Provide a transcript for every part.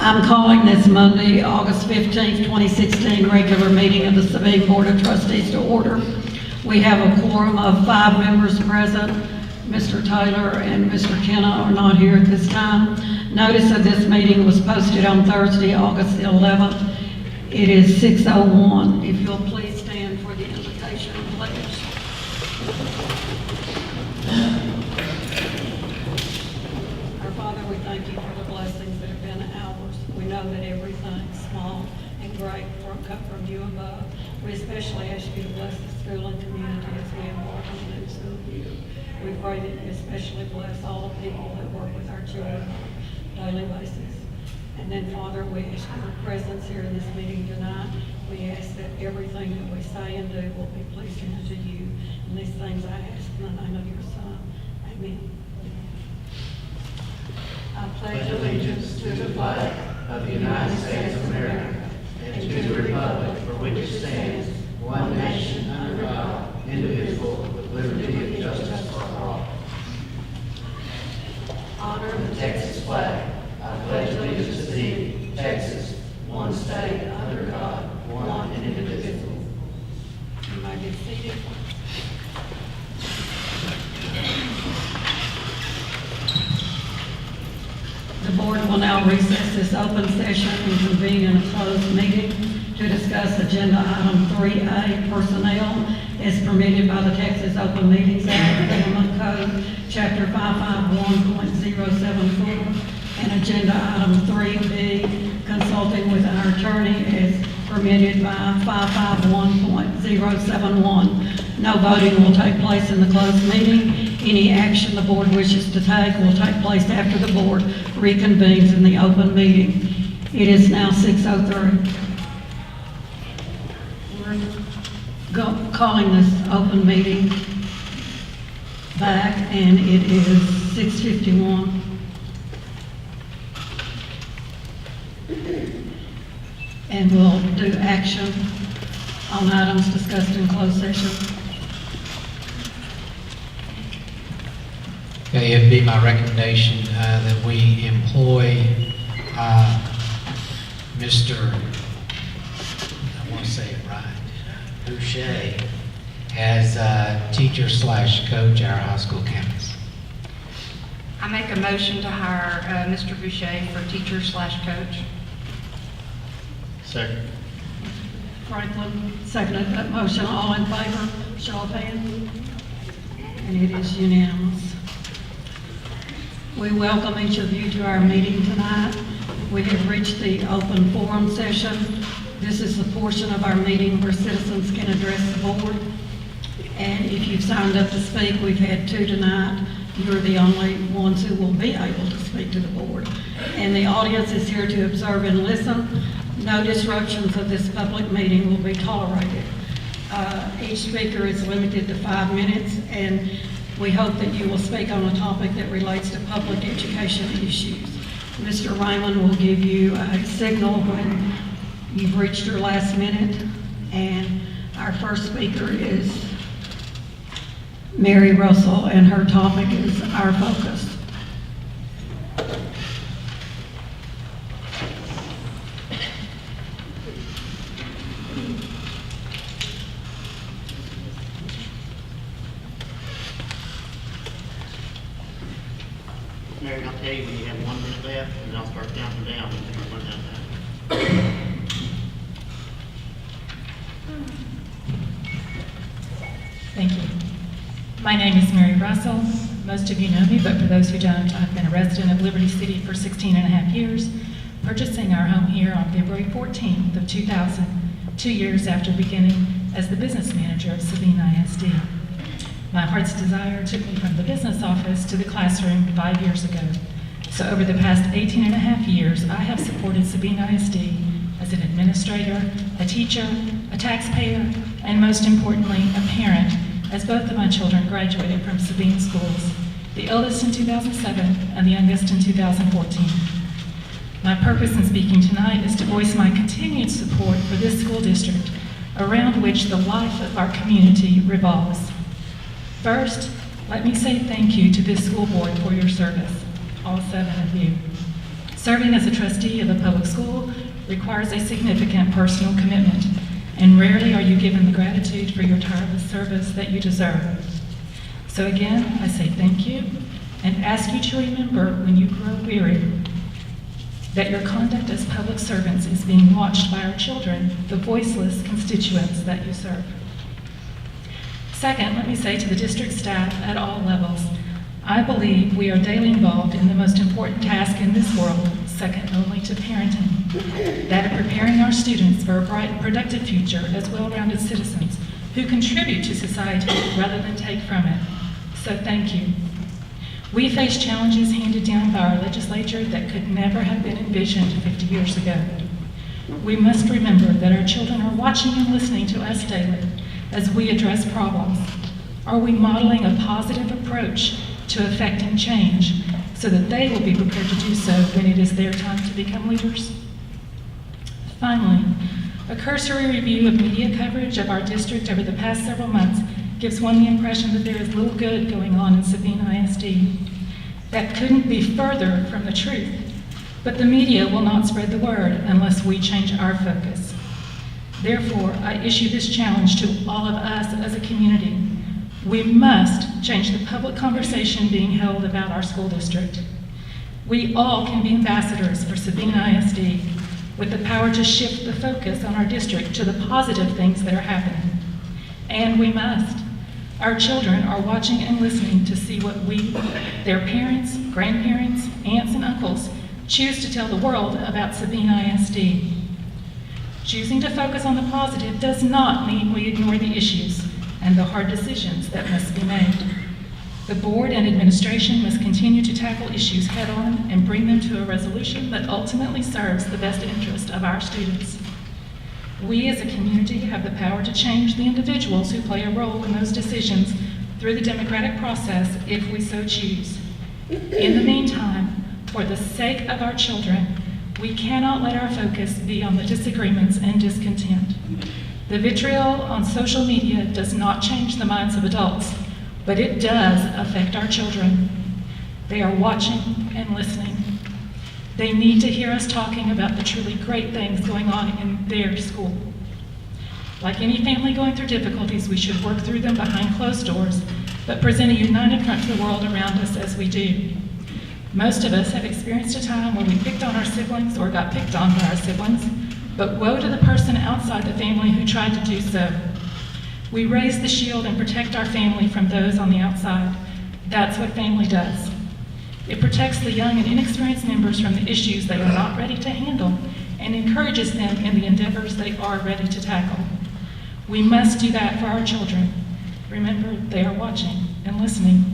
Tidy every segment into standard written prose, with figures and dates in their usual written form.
I'm calling this Monday, August 15th, 2016, regular meeting of the Sabine Board of Trustees to order. We have a quorum of 5 members present. Mr. Taylor and Mr. Kenna are not here at this time. Notice of this meeting was posted on Thursday, August the 11th. It is 6:01. If you'll please stand for the invocation and pledge. Our Father, we thank you for the blessings that have been ours. We know that everything small and great come from you above. We especially ask you to bless the school and community as we embark on the new school year. We pray that you especially bless all the people that work with our children on a daily basis. And then, Father, we ask for your presence here in this meeting tonight. We ask that everything that we say and do will be pleasing to you. And these things I ask in the name of your Son. Amen. I pledge allegiance to the flag of the United States of America and to the republic for which it stands, one nation under God, indivisible, with liberty and justice for all. Honor the Texas flag. I pledge allegiance to thee, Texas, one state under God, one and indivisible. You may be seated. The board will now recess this open session and convene in a closed meeting to discuss agenda item 3A, personnel, as permitted by the Texas Open Meetings Act, Government Code, Chapter 551.074, and agenda item 3B, consulting with our attorney, as permitted by 551.071. No voting will take place in the closed meeting. Any action the board wishes to take will take place after the board reconvenes in the open meeting. It is now 6:03. We're calling this open meeting back, and it is 6:51. And we'll do action on items discussed in closed session. Okay, it'd be my recommendation that we employ Mr. I want to say it right, Boucher, as teacher/coach at our high school campus. I make a motion to hire Mr. Boucher for teacher/coach. Second. Franklin seconded that motion. All in favor, show of hands. And it is unanimous. We welcome each of you to our meeting tonight. We have reached the open forum session. This is the portion of our meeting where citizens can address the board. And if you've signed up to speak, we've had 2 tonight. You're the only ones who will be able to speak to the board. And the audience is here to observe and listen. No disruptions of this public meeting will be tolerated. Each speaker is limited to 5 minutes, and we hope that you will speak on a topic that relates to public education issues. Mr. Raymond will give you a signal when you've reached your last minute, and our first speaker is Mary Russell, and her topic is our focus. Mary, I'll tell you when you have 1 minute left, and I'll start counting down until you run out of time. Thank you. My name is Mary Russell. Most of you know me, but for those who don't, I've been a resident of Liberty City for 16 and a half years, purchasing our home here on February 14th of 2000, 2 years after beginning as the business manager of Sabine ISD. My heart's desire took me from the business office to the classroom 5 years ago. So over the past 18 and a half years, I have supported Sabine ISD as an administrator, a teacher, a taxpayer, and most importantly, a parent, as both of my children graduated from Sabine schools, the eldest in 2007 and the youngest in 2014. My purpose in speaking tonight is to voice my continued support for this school district around which the life of our community revolves. First, let me say thank you to this school board for your service, all 7 of you. Serving as a trustee of a public school requires a significant personal commitment, and rarely are you given the gratitude for your tireless service that you deserve. So again, I say thank you and ask you to remember when you grow weary that your conduct as public servants is being watched by our children, the voiceless constituents that you serve. Second, let me say to the district staff at all levels, I believe we are daily involved in the most important task in this world, second only to parenting, that of preparing our students for a bright and productive future as well-rounded citizens who contribute to society rather than take from it. So thank you. We face challenges handed down by our legislature that could never have been envisioned 50 years ago. We must remember that our children are watching and listening to us daily as we address problems. Are we modeling a positive approach to effecting change so that they will be prepared to do so when it is their time to become leaders? Finally, a cursory review of media coverage of our district over the past several months gives one the impression that there is little good going on in Sabine ISD. That couldn't be further from the truth, but the media will not spread the word unless we change our focus. Therefore, I issue this challenge to all of us as a community. We must change the public conversation being held about our school district. We all can be ambassadors for Sabine ISD with the power to shift the focus on our district to the positive things that are happening. And we must. Our children are watching and listening to see what we, their parents, grandparents, aunts, and uncles choose to tell the world about Sabine ISD. Choosing to focus on the positive does not mean we ignore the issues and the hard decisions that must be made. The board and administration must continue to tackle issues head-on and bring them to a resolution that ultimately serves the best interest of our students. We as a community have the power to change the individuals who play a role in those decisions through the democratic process if we so choose. In the meantime, for the sake of our children, we cannot let our focus be on the disagreements and discontent. The vitriol on social media does not change the minds of adults, but it does affect our children. They are watching and listening. They need to hear us talking about the truly great things going on in their school. Like any family going through difficulties, we should work through them behind closed doors, but present a united front to the world around us as we do. Most of us have experienced a time where we picked on our siblings or got picked on by our siblings, but woe to the person outside the family who tried to do so. We raise the shield and protect our family from those on the outside. That's what family does. It protects the young and inexperienced members from the issues they are not ready to handle and encourages them in the endeavors they are ready to tackle. We must do that for our children. Remember, they are watching and listening.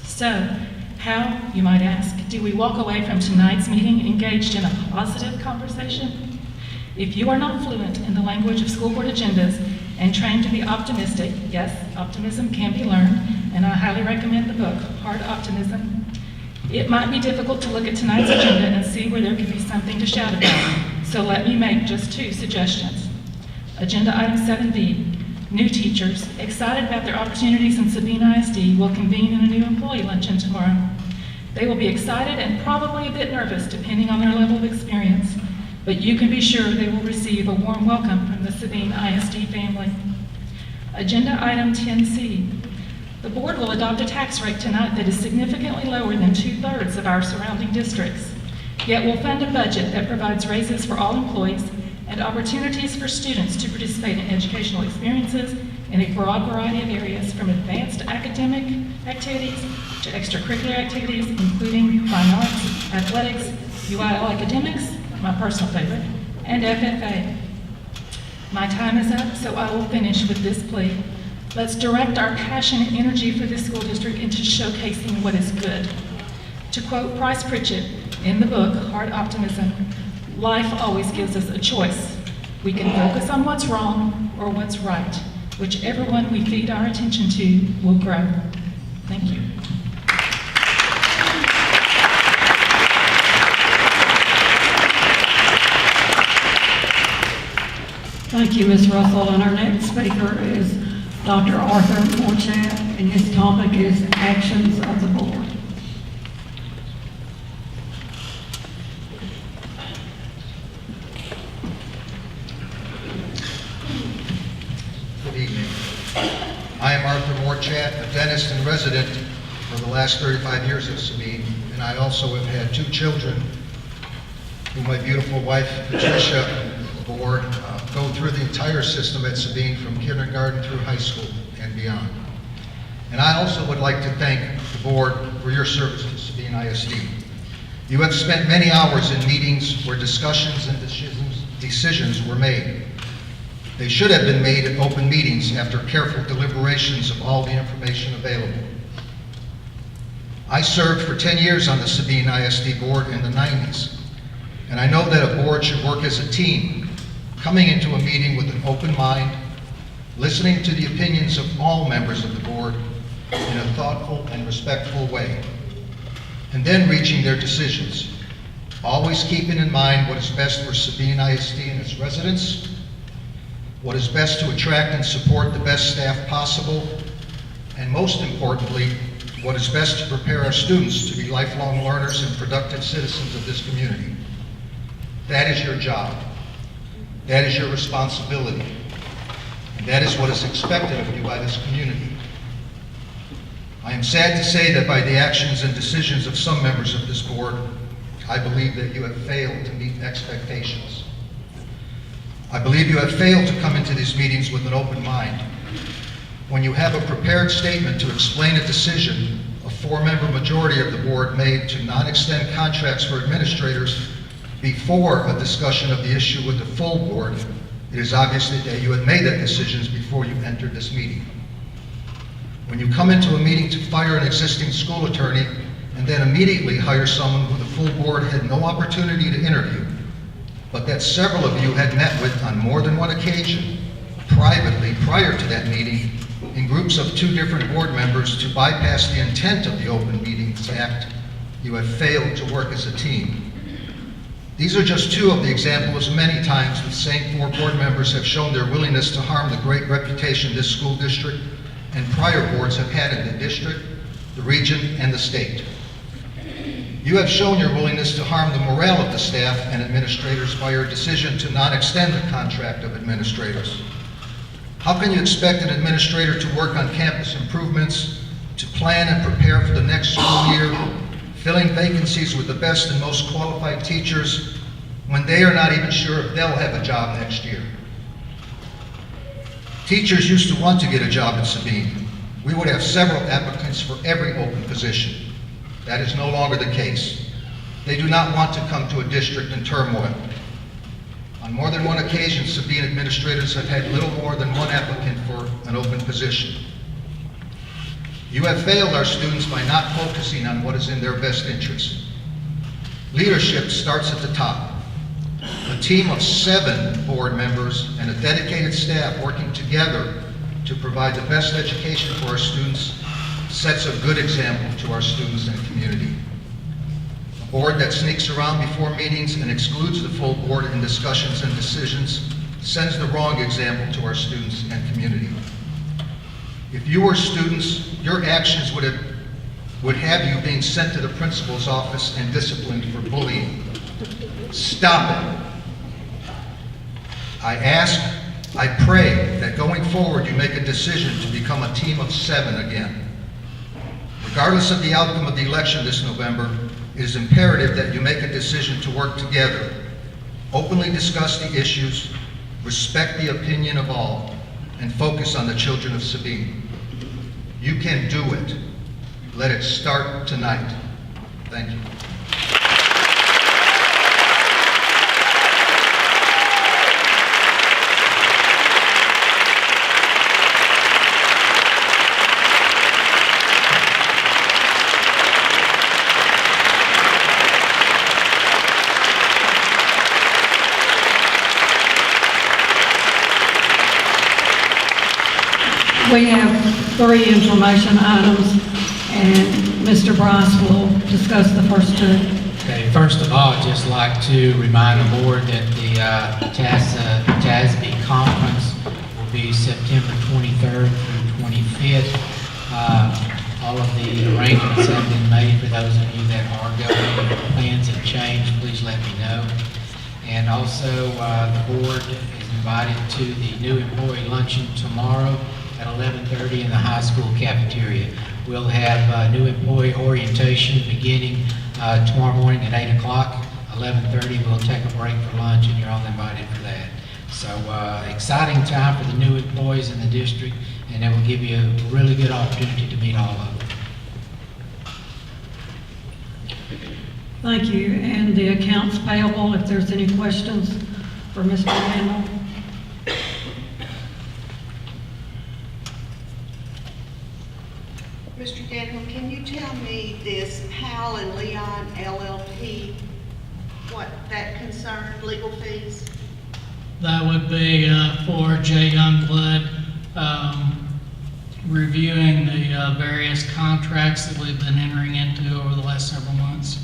So, how, you might ask, do we walk away from tonight's meeting engaged in a positive conversation? If you are not fluent in the language of school board agendas and trained to be optimistic, yes, optimism can be learned, and I highly recommend the book, Hard Optimism. It might be difficult to look at tonight's agenda and see where there could be something to shout about, so let me make just 2 suggestions. Agenda item 7B, new teachers, excited about their opportunities in Sabine ISD, will convene in a new employee luncheon tomorrow. They will be excited and probably a bit nervous depending on their level of experience, but you can be sure they will receive a warm welcome from the Sabine ISD family. Agenda item 10C, the board will adopt a tax rate tonight that is significantly lower than 2/3 of our surrounding districts, yet will fund a budget that provides raises for all employees and opportunities for students to participate in educational experiences in a broad variety of areas, from advanced academic activities to extracurricular activities, including fine arts, athletics, UIL academics, my personal favorite, and FFA. My time is up, so I will finish with this plea. Let's direct our passion and energy for this school district into showcasing what is good. To quote Price Pritchett in the book, Hard Optimism, life always gives us a choice. We can focus on what's wrong or what's right. Whichever one we feed our attention to will grow. Thank you. Thank you, Ms. Russell. And our next speaker is Dr. Arthur Morchat, and his topic is Actions of the Board. Anniston resident for the last 35 years at Sabine, and I also have had 2 children who my beautiful wife, Patricia, bore, go through the entire system at Sabine from kindergarten through high school and beyond. And I also would like to thank the board for your service to Sabine ISD. You have spent many hours in meetings where discussions and decisions were made. They should have been made at open meetings after careful deliberations of all the information available. I served for 10 years on the Sabine ISD board in the 90s, and I know that a board should work as a team, coming into a meeting with an open mind, listening to the opinions of all members of the board in a thoughtful and respectful way, and then reaching their decisions, always keeping in mind what is best for Sabine ISD and its residents, what is best to attract and support the best staff possible, and most importantly, what is best to prepare our students to be lifelong learners and productive citizens of this community. That is your job. That is your responsibility. And that is what is expected of you by this community. I am sad to say that by the actions and decisions of some members of this board, I believe that you have failed to meet expectations. I believe you have failed to come into these meetings with an open mind. When you have a prepared statement to explain a decision a 4-member majority of the board made to not extend contracts for administrators before a discussion of the issue with the full board, it is obvious that you had made that decision before you entered this meeting. When you come into a meeting to fire an existing school attorney and then immediately hire someone who the full board had no opportunity to interview, but that several of you had met with on more than one occasion, privately prior to that meeting, in groups of 2 different board members to bypass the intent of the Open Meetings Act, you have failed to work as a team. These are just 2 of the examples of many times the same 4 board members have shown their willingness to harm the great reputation this school district and prior boards have had in the district, the region, and the state. You have shown your willingness to harm the morale of the staff and administrators by your decision to not extend the contract of administrators. How can you expect an administrator to work on campus improvements, to plan and prepare for the next school year, filling vacancies with the best and most qualified teachers, when they are not even sure if they'll have a job next year? Teachers used to want to get a job at Sabine. We would have several applicants for every open position. That is no longer the case. They do not want to come to a district in turmoil. On more than one occasion, Sabine administrators have had little more than 1 applicant for an open position. You have failed our students by not focusing on what is in their best interest. Leadership starts at the top. A team of 7 board members and a dedicated staff working together to provide the best education for our students sets a good example to our students and community. A board that sneaks around before meetings and excludes the full board in discussions and decisions sends the wrong example to our students and community. If you were students, your actions would have you being sent to the principal's office and disciplined for bullying. Stop it. I ask, I pray that going forward you make a decision to become a team of 7 again. Regardless of the outcome of the election this November, it is imperative that you make a decision to work together, openly discuss the issues, respect the opinion of all, and focus on the children of Sabine. You can do it. Let it start tonight. Thank you. We have 3 information items, and Mr. Bryce will discuss the first 2. Okay, first of all, I'd just like to remind the board that the TASB conference will be September 23rd through 25th. All of the arrangements have been made for those of you that are going. If plans have changed, please let me know. And also, the board is invited to the new employee luncheon tomorrow at 11:30 in the high school cafeteria. We'll have new employee orientation beginning tomorrow morning at 8 o'clock. 11:30, we'll take a break for lunch, and you're all invited for that. So exciting time for the new employees in the district, and it will give you a really good opportunity to meet all of them. Thank you. And the accounts payable, if there's any questions for Mr. Randall? Mr. Daniel, can you tell me this Powell and Leon LLP, what that concerned, legal fees? That would be for Jay Youngblood, reviewing the various contracts that we've been entering into over the last several months.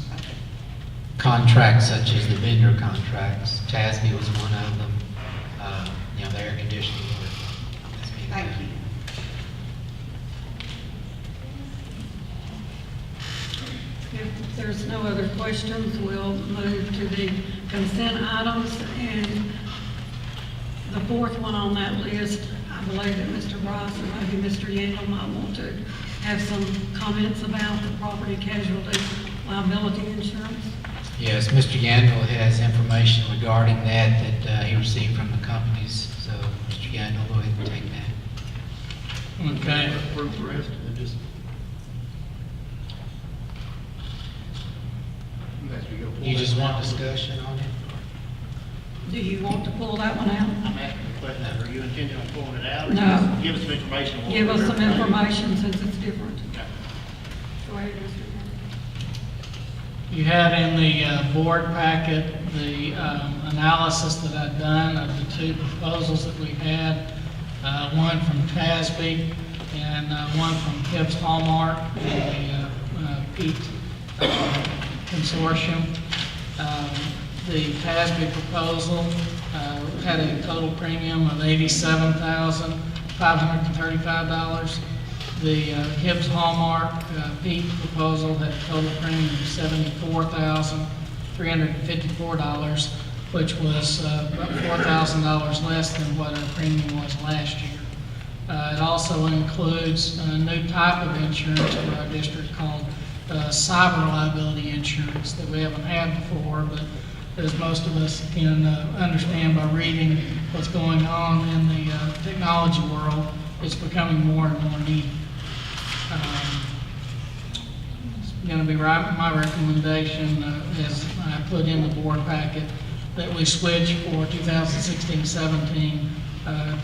Contracts such as the vendor contracts, TASB was one of them, the air conditioning work. That's being Thank done. you. If there's no other questions, we'll move to the consent items. And the fourth one on that list, I believe that Mr. Rice or maybe Mr. Yandle might want to have some comments about the property casualty liability insurance. Yes, Mr. Yandel has information regarding that he received from the companies. So, Mr. Yandel, go ahead and take that. Okay. Approve the rest, and just. As we go You just forward. want discussion on it? Do you want to pull that one out? I'm asking the question, are you intending on pulling it out? or No. just Give us some information. on what Give us we're some doing? information since it's different. Okay. Go ahead, Mr. Yandle. You had in the board packet the analysis that I'd done of the two proposals that we had, one from TASB and one from Hibbs Hallmark and the Pete Consortium. The TASB proposal had a total premium of $87,535. The Hibbs Hallmark Pete proposal had a total premium of $74,354, which was about $4,000 less than what our premium was last year. It also includes a new type of insurance for our district called cyber liability insurance that we haven't had before, but as most of us can understand by reading what's going on in the technology world, it's becoming more and more needed. It's going to be my recommendation, as I put in the board packet, that we switch for 2016-17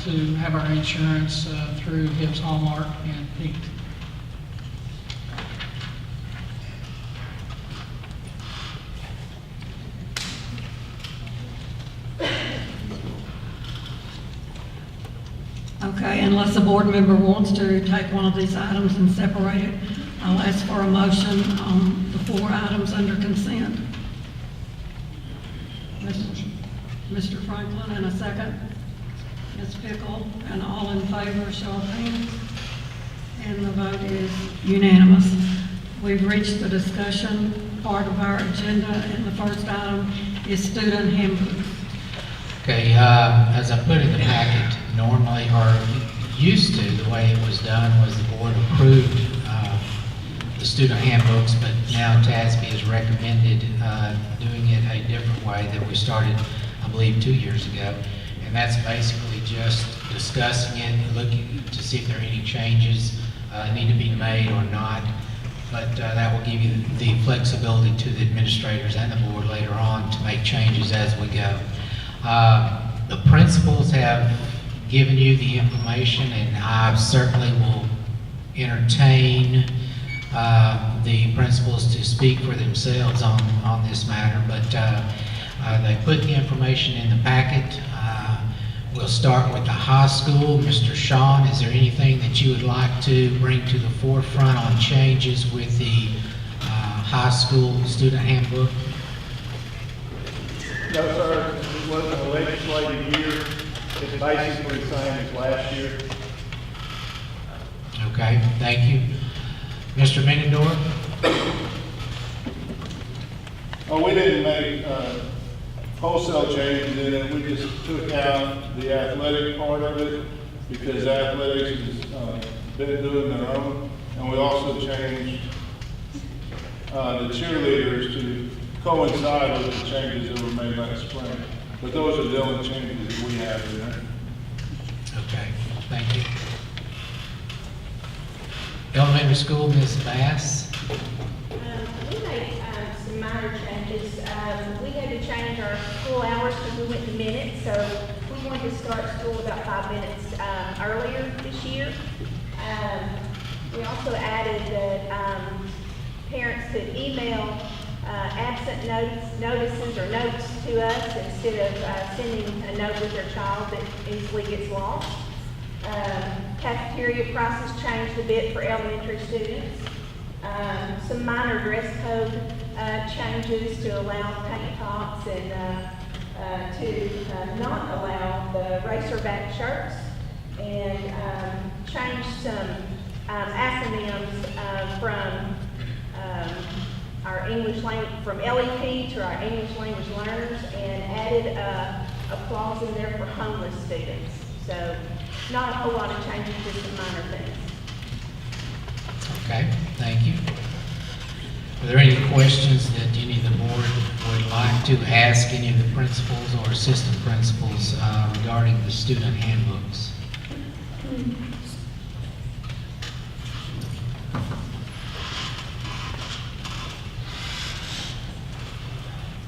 to have our insurance through Hibbs Hallmark and Pete. Okay, unless a board member wants to take one of these items and separate it, I'll ask for a motion on the four items under consent. Mr. Franklin, and a second. Ms. Pickle, and all in favor, show of hands. And the vote is unanimous. We've reached the discussion part of our agenda, and the first item is student handbooks. Okay, as I put in the packet, normally, or used to, the way it was done was the board approved the student handbooks, but now TASB has recommended doing it a different way that we started, I believe, 2 years ago. And that's basically just discussing it, looking to see if there are any changes need to be made or not. But that will give you the flexibility to the administrators and the board later on to make changes as we go. The principals have given you the information, and I certainly will entertain the principals to speak for themselves on this matter, but they put the information in the packet. We'll start with the high school. Mr. Shawn, is there anything that you would like to bring to the forefront on changes with the high school student handbook? No, sir, it wasn't a legislative year. It's basically the same as last year. Okay, thank you. Mr. Mengendorf? Oh, we didn't make wholesale changes in it. We just took out the athletic part of it because athletics has been doing their own. And we also changed the cheerleaders to coincide with the changes that were made last spring. But those are the only changes that we have in there. Okay, thank you. Elementary school, Ms. Bass. We made some minor changes. We had to change our school hours because we went to minutes, so we wanted to start school about 5 minutes earlier this year. We also added that parents could email absent notices or notes to us instead of sending a note with their child that easily gets lost. Cafeteria prices changed a bit for elementary students. Some minor dress code changes to allow tank tops and to not allow the racerback shirts, and changed some acronyms from our English language, from LEP to our English language learners, and added a clause in there for homeless students. So not a whole lot of changes, just some minor things. Okay, thank you. Are there any questions that any of the board would like to ask any of the principals or assistant principals regarding the student handbooks?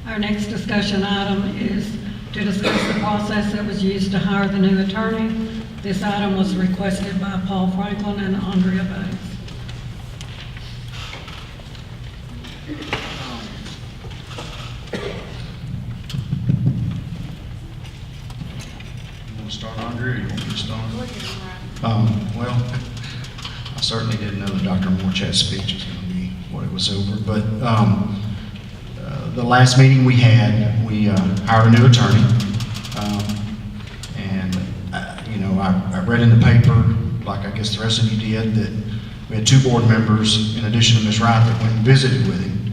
Our next discussion item is to discuss the process that was used to hire the new attorney. This item was requested by Paul Franklin and Andrea Bates. You want to start, Andrea, or you want me to start? Well, I certainly didn't know that Dr. Morchat's speech was going to be what it was over, but the last meeting we had, we hired a new attorney, and you know, I read in the paper, like I guess the rest of you did, that we had 2 board members, in addition to Ms. Wright, that went and visited with him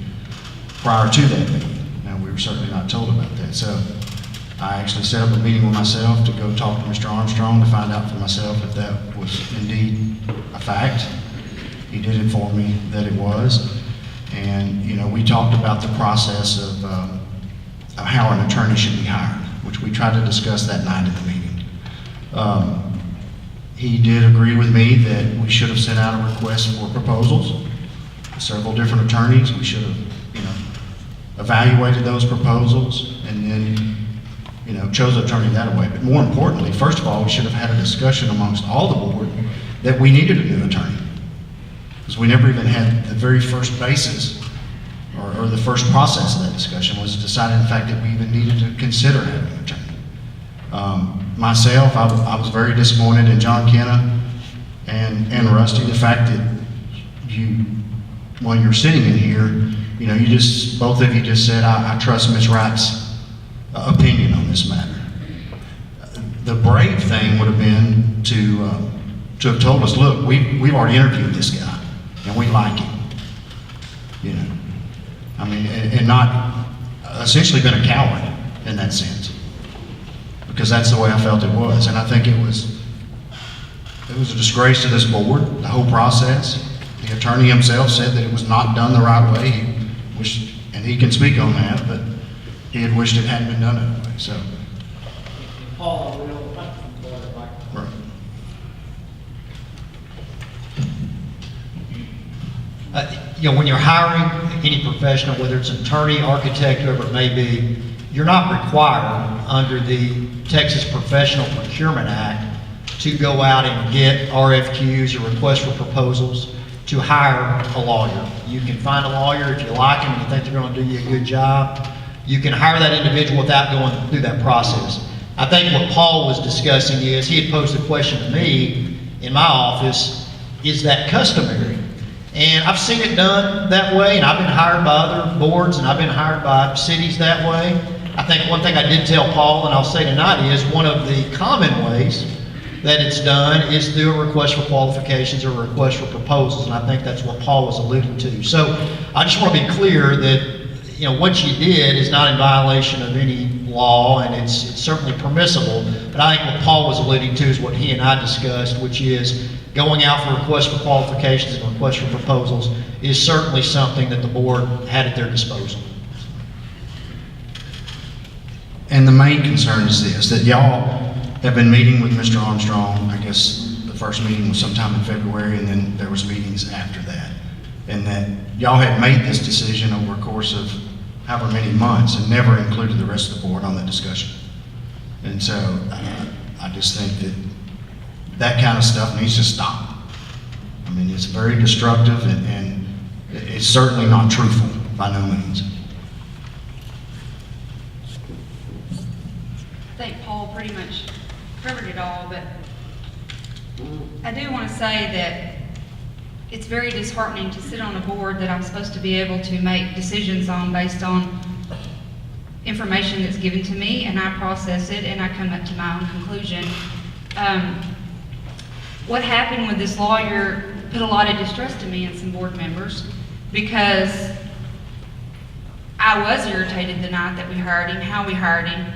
prior to that meeting. Now, we were certainly not told about that, so I actually set up a meeting with myself to go talk to Mr. Armstrong to find out for myself if that was indeed a fact. He did inform me that it was. And, you know, we talked about the process of how an attorney should be hired, which we tried to discuss that night at the meeting. He did agree with me that we should have sent out a request for proposals, several different attorneys. We should have, you know, evaluated those proposals and then, you know, chose an attorney that way. But more importantly, first of all, we should have had a discussion amongst all the board that we needed a new attorney. Because we never even had the very first basis or the first process of that discussion was decided, in fact, that we even needed to consider having an attorney. Myself, I was very disappointed in John Kenna and Rusty, the fact that you, while you're sitting in here, you know, both of you just said, I trust Ms. Wright's opinion on this matter. The brave thing would have been to have told us, look, we've already interviewed this guy, and we like him, you know. I mean, and not essentially been a coward in that sense, because that's the way I felt it was. And I think it was a disgrace to this board, the whole process. The attorney himself said that it was not done the right way. He wished, and he can speak on that, but he had wished it hadn't been done that way, so. Paul, I will, Right. you know, when you're hiring any professional, whether it's an attorney, architect, whoever it may be, you're not required under the Texas Professional Procurement Act to go out and get RFQs or requests for proposals to hire a lawyer. You can find a lawyer if you like them and you think they're going to do you a good job. You can hire that individual without going through that process. I think what Paul was discussing is, he had posed a question to me in my office, is that customary? And I've seen it done that way, and I've been hired by other boards, and I've been hired by cities that way. I think one thing I did tell Paul, and I'll say tonight, is one of the common ways that it's done is through a request for qualifications or a request for proposals, and I think that's what Paul was alluding to. So I just want to be clear that you know, what you did is not in violation of any law, and it's certainly permissible. But I think what Paul was alluding to is what he and I discussed, which is going out for requests for qualifications and requests for proposals is certainly something that the board had at their disposal. And the main concern is this, that y'all have been meeting with Mr. Armstrong. I guess the first meeting was sometime in February, and then there was meetings after that. And that y'all had made this decision over a course of however many months and never included the rest of the board on that discussion. And so I just think that that kind of stuff needs to stop. I mean, it's very destructive, and it's certainly not truthful by no means. I think Paul pretty much covered it all, but I do want to say that it's very disheartening to sit on a board that I'm supposed to be able to make decisions on based on information that's given to me, and I process it and I come up to my own conclusion. What happened with this lawyer put a lot of distress to me and some board members, because I was irritated the night that we hired him, how we hired him,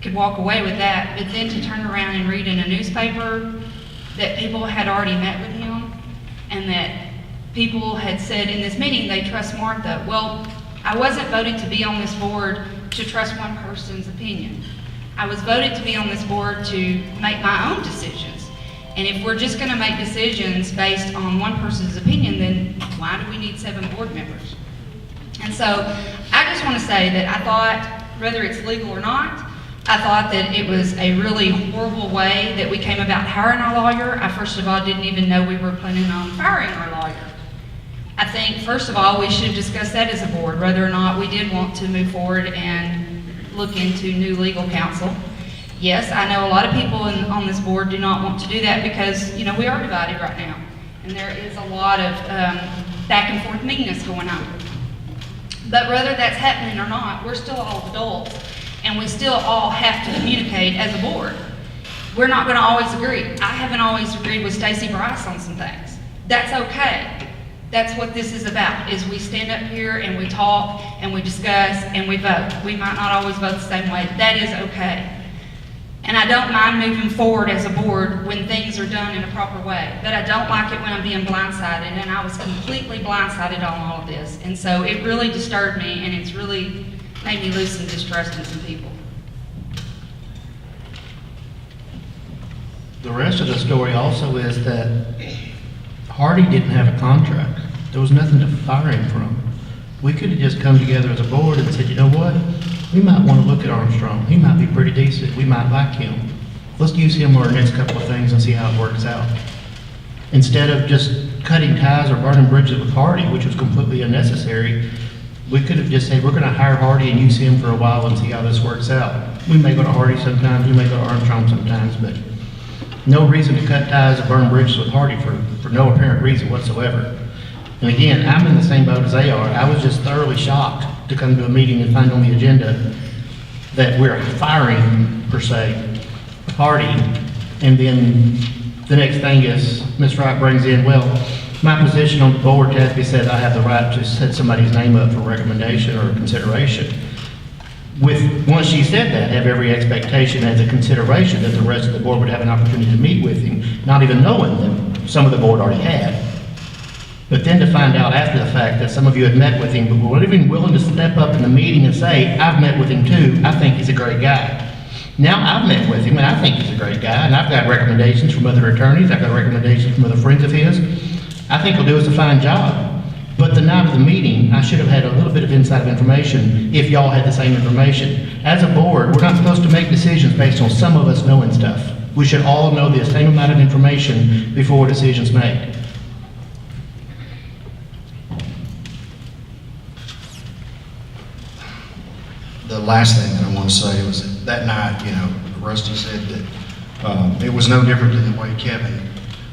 could walk away with that, but then to turn around and read in a newspaper that people had already met with him and that people had said in this meeting they trust Martha. Well, I wasn't voted to be on this board to trust one person's opinion. I was voted to be on this board to make my own decisions. And if we're just gonna make decisions based on one person's opinion, then why do we need 7 board members? And so I just wanna say that I thought, whether it's legal or not, I thought that it was a really horrible way that we came about hiring our lawyer. I first of all didn't even know we were planning on firing our lawyer. I think, first of all, we should discuss that as a board, whether or not we did want to move forward and look into new legal counsel. Yes, I know a lot of people on this board do not want to do that because, you know, we are divided right now. And there is a lot of back and forth meanness going on. But whether that's happening or not, we're still all adults, and we still all have to communicate as a board. We're not gonna always agree. I haven't always agreed with Stacy Bryce on some things. That's okay. That's what this is about, is we stand up here and we talk and we discuss and we vote. We might not always vote the same way. That is okay. And I don't mind moving forward as a board when things are done in a proper way. But I don't like it when I'm being blindsided, and I was completely blindsided on all of this. And so it really disturbed me, and it's really made me lose some distrust in some people. The rest of the story also is that Hardy didn't have a contract. There was nothing to fire him from. We could have just come together as a board and said, you know what? We might want to look at Armstrong. He might be pretty decent. We might like him. Let's use him on our next couple of things and see how it works out. Instead of just cutting ties or burning bridges with Hardy, which was completely unnecessary, we could have just said, we're going to hire Hardy and use him for a while and see how this works out. We may go to Hardy sometimes, we may go to Armstrong sometimes, but no reason to cut ties or burn bridges with Hardy for no apparent reason whatsoever. And again, I'm in the same boat as they are. I was just thoroughly shocked to come to a meeting and find on the agenda that we're firing, per se, Hardy. And then the next thing is, Ms. Wright brings in, well, my position on the board, Tasby said I have the right to set somebody's name up for recommendation or consideration. Once she said that, have every expectation as a consideration that the rest of the board would have an opportunity to meet with him, not even knowing that some of the board already had. But then to find out after the fact that some of you had met with him, but weren't even willing to step up in the meeting and say, I've met with him too, I think he's a great guy. Now I've met with him and I think he's a great guy, and I've got recommendations from other attorneys, I've got recommendations from other friends of his. I think he'll do us a fine job. But the night of the meeting, I should have had a little bit of inside information if y'all had the same information. As a board, we're not supposed to make decisions based on some of us knowing stuff. We should all know the same amount of information before a decision's made. The last thing that I want to say was that night, you know, Rusty said that it was no different than the way Kevin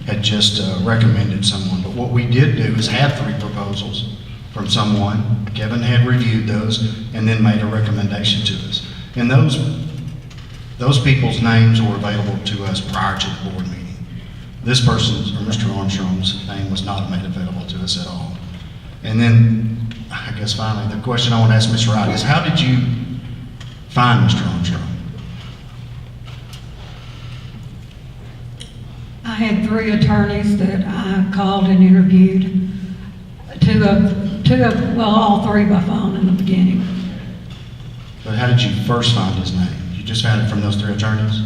had just recommended someone. But what we did do is have 3 proposals from someone. Kevin had reviewed those and then made a recommendation to us. And those people's names were available to us prior to the board meeting. This person's, or Mr. Armstrong's, name was not made available to us at all. And then, I guess finally, the question I want to ask Ms. Wright is, how did you find Mr. Armstrong? I had 3 attorneys that I called and interviewed. All 3 by phone in the beginning. But how did you first find his name? You just found it from those 3 attorneys?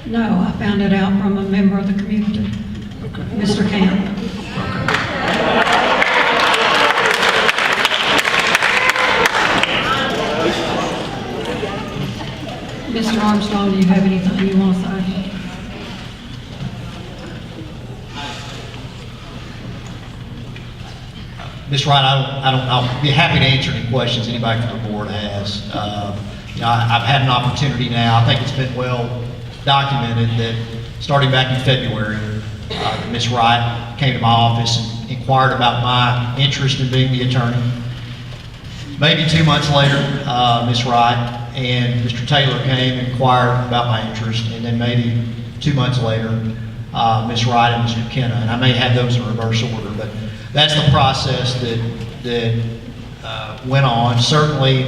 No, I found it out from a member of the community, Mr. Camp. Mr. Armstrong, do you have anything you want to say? Ms. Wright, I'll be happy to answer any questions anybody from the board has. I've had an opportunity now, I think it's been well documented that starting back in February, Ms. Wright came to my office and inquired about my interest in being the attorney. Maybe 2 months later, Ms. Wright and Mr. Taylor came and inquired about my interest, and then maybe 2 months later, Ms. Wright and Mr. McKenna, and I may have those in reverse order, but that's the process that went on. Certainly,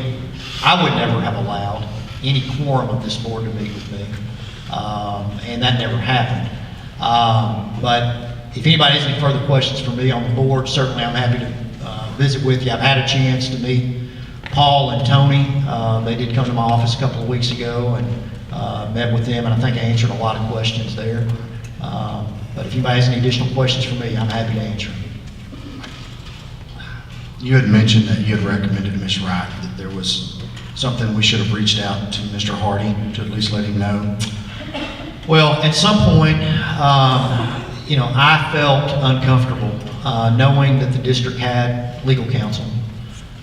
I would never have allowed any quorum of this board to meet with me, and that never happened. But if anybody has any further questions for me on the board, certainly I'm happy to visit with you. I've had a chance to meet Paul and Tony. They did come to my office a couple of weeks ago and met with them, and I think I answered a lot of questions there. But if anybody has any additional questions for me, I'm happy to answer. You had mentioned that you had recommended to Ms. Wright that there was something we should have reached out to Mr. Hardy to at least let him know. Well, at some point, I felt uncomfortable knowing that the district had legal counsel,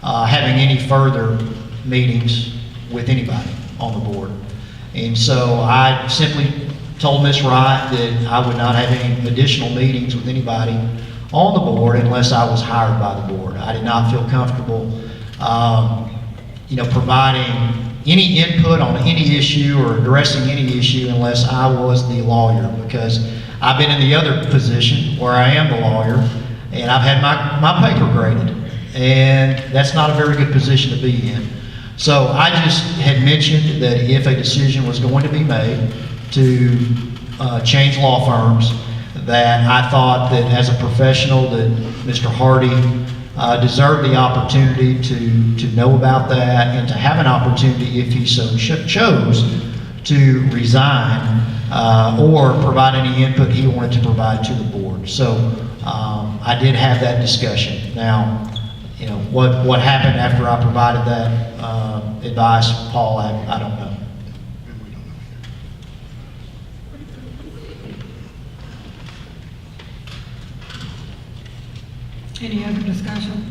having any further meetings with anybody on the board. And so I simply told Ms. Wright that I would not have any additional meetings with anybody on the board unless I was hired by the board. I did not feel comfortable, providing any input on any issue or addressing any issue unless I was the lawyer, because I've been in the other position where I am the lawyer and I've had my paper graded, and that's not a very good position to be in. So I just had mentioned that if a decision was going to be made to change law firms, that I thought that as a professional that Mr. Hardy deserved the opportunity to know about that and to have an opportunity, if he so chose, to resign or provide any input he wanted to provide to the board. So I did have that discussion. Now, what happened after I provided that advice, Paul, I don't know. Any other discussion?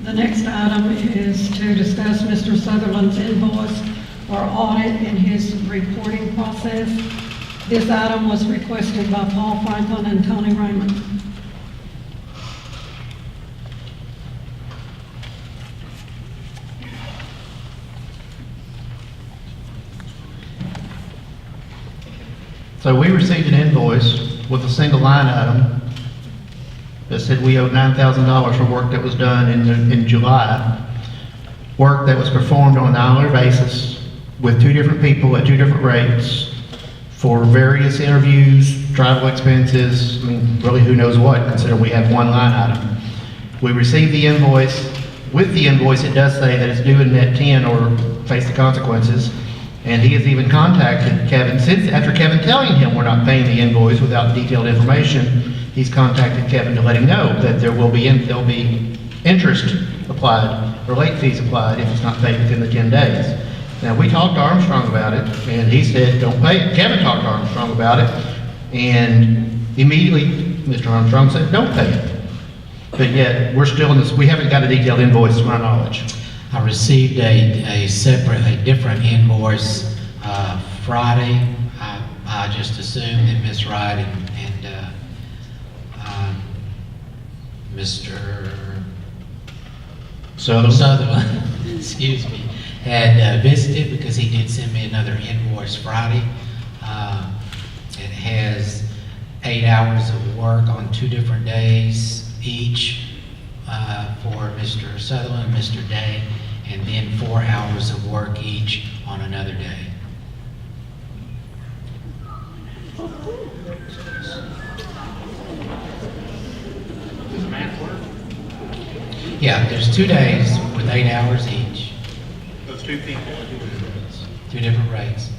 The next item is to discuss Mr. Sutherland's invoice for audit and his reporting process. This item was requested by Paul Franklin and Tony Raymond. So we received an invoice with a single line item that said we owed $9,000 for work that was done in July. Work that was performed on an hourly basis with 2 different people at 2 different rates for various interviews, travel expenses, really who knows what, considering we have one line item. We received the invoice. With the invoice, it does say that it's due in net 10 or face the consequences. And he has even contacted Kevin since, after Kevin telling him we're not paying the invoice without detailed information, he's contacted Kevin to let him know that there'll be interest applied or late fees applied if it's not paid within the 10 days. Now, we talked to Armstrong about it, and he said, don't pay it. Kevin talked to Armstrong about it, and immediately, Mr. Armstrong said, don't pay it. But yet, we're still in this, we haven't got a detailed invoice to my knowledge. I received a different invoice Friday. I just assumed that Ms. Wright and Mr. Sutherland, Sutherland, excuse me, had visited, because he did send me another invoice Friday. It has 8 hours of work on 2 different days each for Mr. Sutherland and Mr. Day, and then 4 hours of work each on another day. Does the math work? Yeah, there's 2 days with 8 hours each, Those two people are doing it. 2 different rates.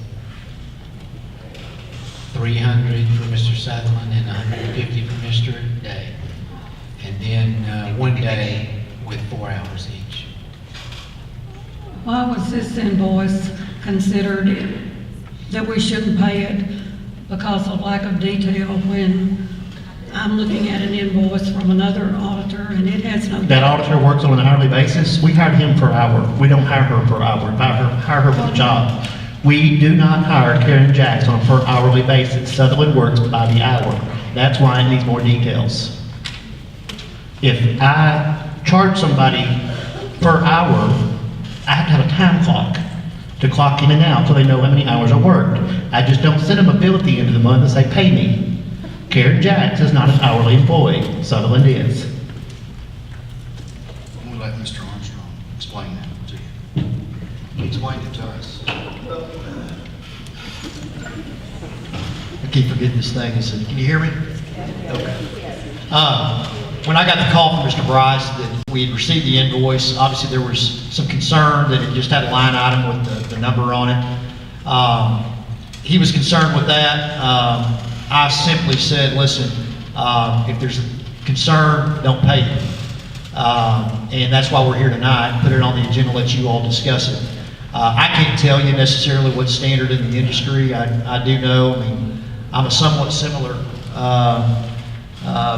300 for Mr. Sutherland and 150 for Mr. Day. And then 1 day with 4 hours each. Why was this invoice considered that we shouldn't pay it because of lack of detail when I'm looking at an invoice from another auditor and it has no... That auditor works on an hourly basis. We hired him per hour. We don't hire her per hour. We hire her for the job. We do not hire Karen Jacks on a per hourly basis. Sutherland works by the hour. That's why it needs more details. If I charge somebody per hour, I have to have a time clock to clock in and out so they know how many hours I worked. I just don't send them a bill at the end of the month and say, pay me. Karen Jacks is not an hourly employee. Sutherland is. We'll let Mr. Armstrong explain that to you. He explained it to us. I keep forgetting this thing. Can you hear me? Okay. When I got the call from Mr. Bryce that we had received the invoice, obviously there was some concern that it just had a line item with the number on it. He was concerned with that. I simply said, listen, if there's a concern, don't pay it. And that's why we're here tonight, put it on the agenda, let you all discuss it. I can't tell you necessarily what's standard in the industry. I do know, I mean, I'm a somewhat similar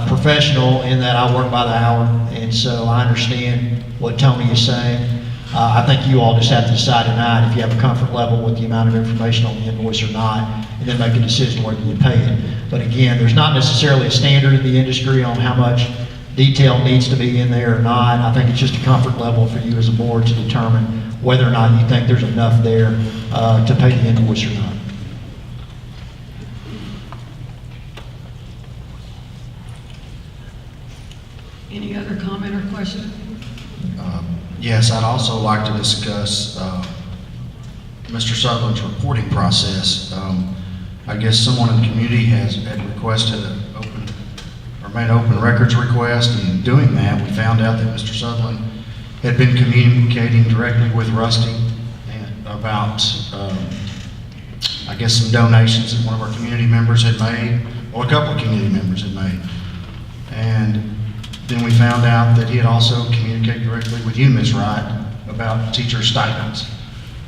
professional in that I work by the hour, and so I understand what Tony is saying. I think you all just have to decide tonight if you have a comfort level with the amount of information on the invoice or not, and then make a decision whether you pay it. But again, there's not necessarily a standard in the industry on how much detail needs to be in there or not. I think it's just a comfort level for you as a board to determine whether or not you think there's enough there to pay the invoice or not. Any other comment or question? Yes, I'd also like to discuss Mr. Sutherland's reporting process. I guess someone in the community had requested made an open records request, and in doing that, we found out that Mr. Sutherland had been communicating directly with Rusty about, I guess, some donations that one of our community members had made, or a couple of community members had made. And then we found out that he had also communicated directly with you, Ms. Wright, about teacher stipends.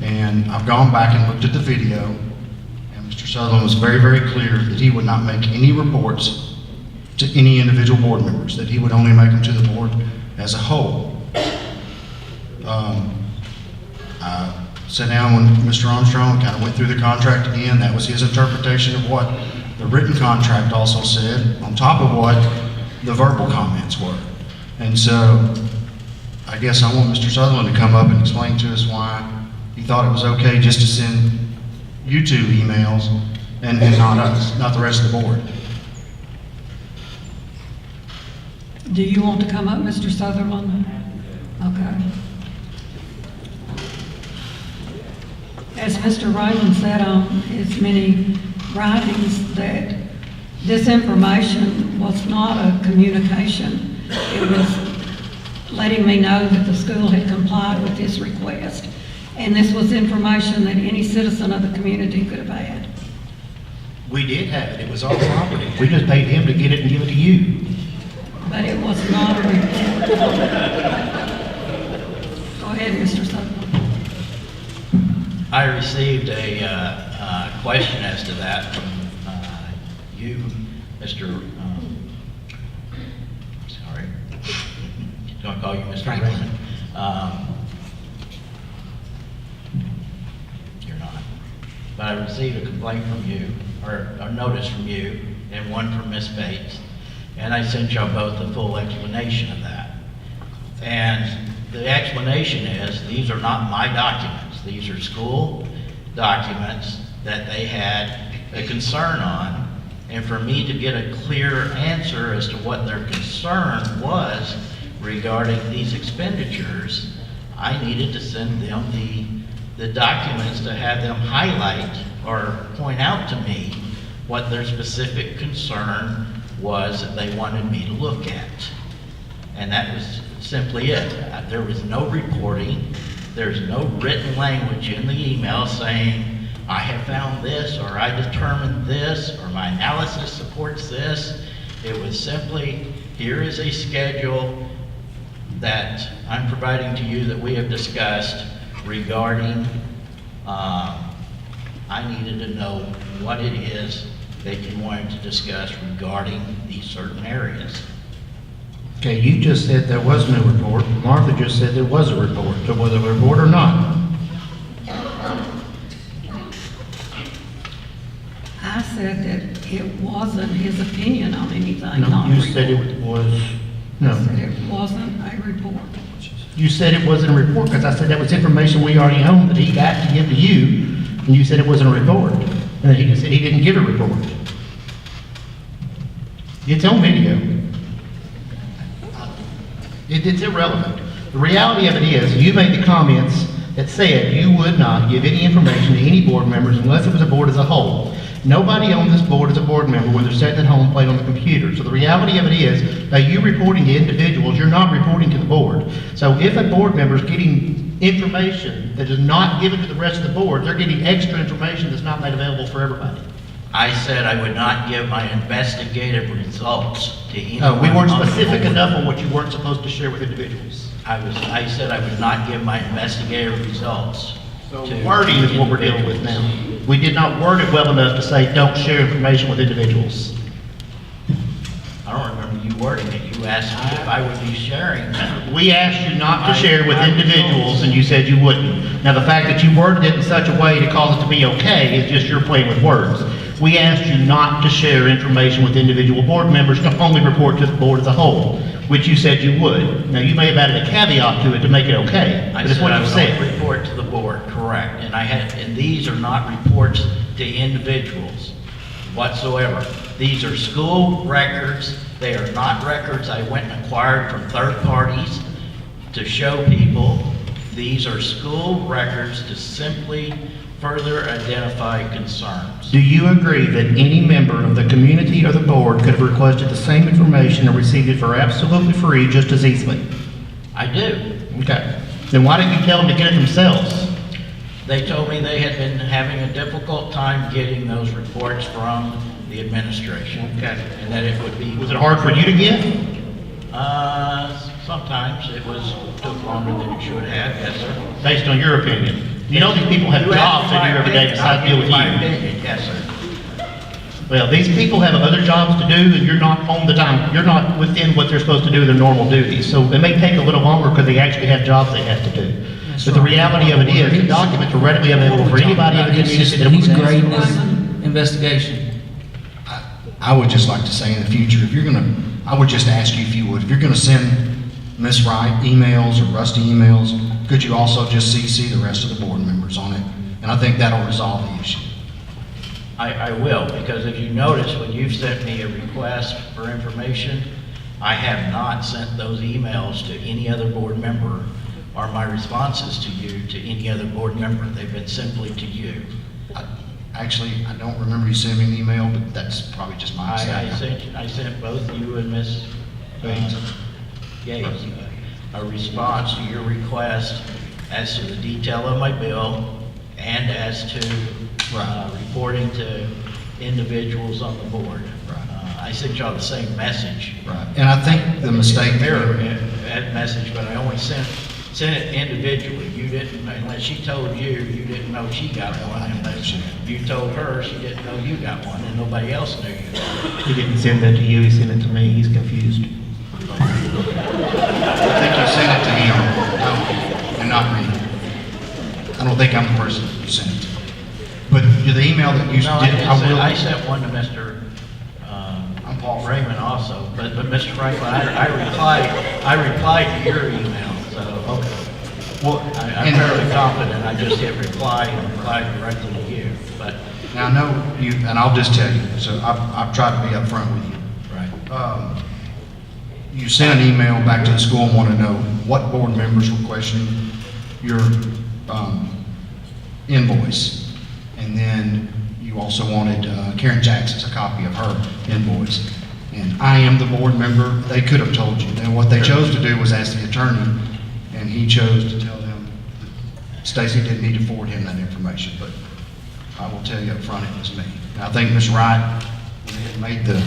And I've gone back and looked at the video, and Mr. Sutherland was very, very clear that he would not make any reports to any individual board members, that he would only make them to the board as a whole. I sat down with Mr. Armstrong, kind of went through the contract again. That was his interpretation of what the written contract also said, on top of what the verbal comments were. And so I guess I want Mr. Sutherland to come up and explain to us why he thought it was okay just to send you two emails and not us, not the rest of the board. Do you want to come up, Mr. Sutherland? Okay. As Mr. Rayland said on his many writings, that this information was not a communication. It was letting me know that the school had complied with this request. And this was information that any citizen of the community could have had. We did have it. It was our property. We just paid him to get it and give it to you. But it was not a report. Go ahead, Mr. Sutherland. I received a question as to that from you, Mr. Sorry, don't call you Mr. Raymond. You're not. But I received a complaint from you, or a notice from you, and one from Ms. Bates. And I sent y'all both a full explanation of that. And the explanation is, these are not my documents. These are school documents that they had a concern on. And for me to get a clear answer as to what their concern was regarding these expenditures, I needed to send them the documents to have them highlight or point out to me what their specific concern was that they wanted me to look at. And that was simply it. There was no reporting. There's no written language in the email saying, I have found this, or I determined this, or my analysis supports this. It was simply, here is a schedule that I'm providing to you that we have discussed regarding, I needed to know what it is that you wanted to discuss regarding these certain areas. Okay, you just said there was no report. Martha just said there was a report. So was it a report or not? I said that it wasn't his opinion on anything, No, not a you report. said it was, no. I said it wasn't a report. You said it wasn't a report, because I said that was information we already owned that he got to give to you, and you said it wasn't a report. And he said he didn't give a report. It's on video. It's irrelevant. The reality of it is, you made the comments that said you would not give any information to any board members unless it was a board as a whole. Nobody on this board is a board member when they're sitting at home playing on the computer. So the reality of it is, by you reporting to individuals, you're not reporting to the board. So if a board member is getting information that is not given to the rest of the board, they're getting extra information that's not made available for everybody. I said I would not give my investigative results to anyone. No, we weren't on the specific board. enough on what you weren't supposed to share with individuals. I said I would not give my investigative results to Wording is what we're dealing with now. We did not word it well enough to say, don't share information with individuals. I don't remember you wording it. You asked me if I would be sharing. We asked you not to share with individuals, and you said you wouldn't. Now, the fact that you worded it in such a way to cause it to be okay is just your playing with words. We asked you not to share information with individual board members, to only report to the board as a whole, which you said you would. Now, you may have added a caveat to it to make it okay, I but it's said what I you would said. only report to the board, correct. And these are not reports to individuals whatsoever. These are school records. They are not records I went and acquired from third parties to show people. These are school records to simply further identify concerns. Do you agree that any member of the community or the board could have requested the same information and received it for absolutely free just as easily? I do. Okay. Then why didn't you tell them to get it themselves? They told me they had been having a difficult time getting those reports from the administration. Okay. And that it would be. Was it hard for you to get? Sometimes it took longer than it should have, yes, sir. Based on your opinion? You know these people have You jobs asked they do my every day opinion. besides I'll deal give with my you. opinion, yes, sir. Well, these people have other jobs to do, and you're not on the time, you're not within what they're supposed to do, their normal duties. So it may take a little longer because they actually have jobs they have to do. But the reality of it is, the documents are readily available for anybody in the community that He's wants to grading ask. this investigation. I would just like to say in the future, if you're gonna, I would just ask you if you would, if you're gonna send Ms. Wright emails or Rusty emails, could you also just CC the rest of the board members on it? And I think that'll resolve the issue. I will, because if you notice, when you've sent me a request for information, I have not sent those emails to any other board member or my responses to you to any other board member. They've been simply to you. Actually, I don't remember you sending me an email, but that's probably just my mistake. I sent both you and Ms. Bates. Gates a response to your request as to the detail of my bill and as to reporting to individuals on the board. I sent y'all the same message. Right. And I think the mistake Mirror there, message, but I only sent it individually. You didn't, unless she told you, you didn't know she got one. Unless you told her, she didn't know you got one, and nobody else knew you got one. He didn't send that to you, he sent it to me, he's confused. I think you sent it to him, and not me. I don't think I'm the person you sent it to. But the email that you No, did, I sent one to Mr. I'm Paul Raymond also, but Mr. Franklin, I replied to your email, so. Okay. Well, I'm fairly confident, I just hit reply and replied directly to you, but, now, I know you, and I'll just tell you, so I've tried to be upfront with you. right. You sent an email back to the school and want to know what board members were questioning your invoice. And then you also wanted Karen Jackson's, a copy of her invoice. And I am the board member, they could have told you. Then what they chose to do was ask the attorney, and he chose to tell them that Stacy didn't need to forward him that information, but I will tell you up front, it was me. And I think Ms. Wright had made the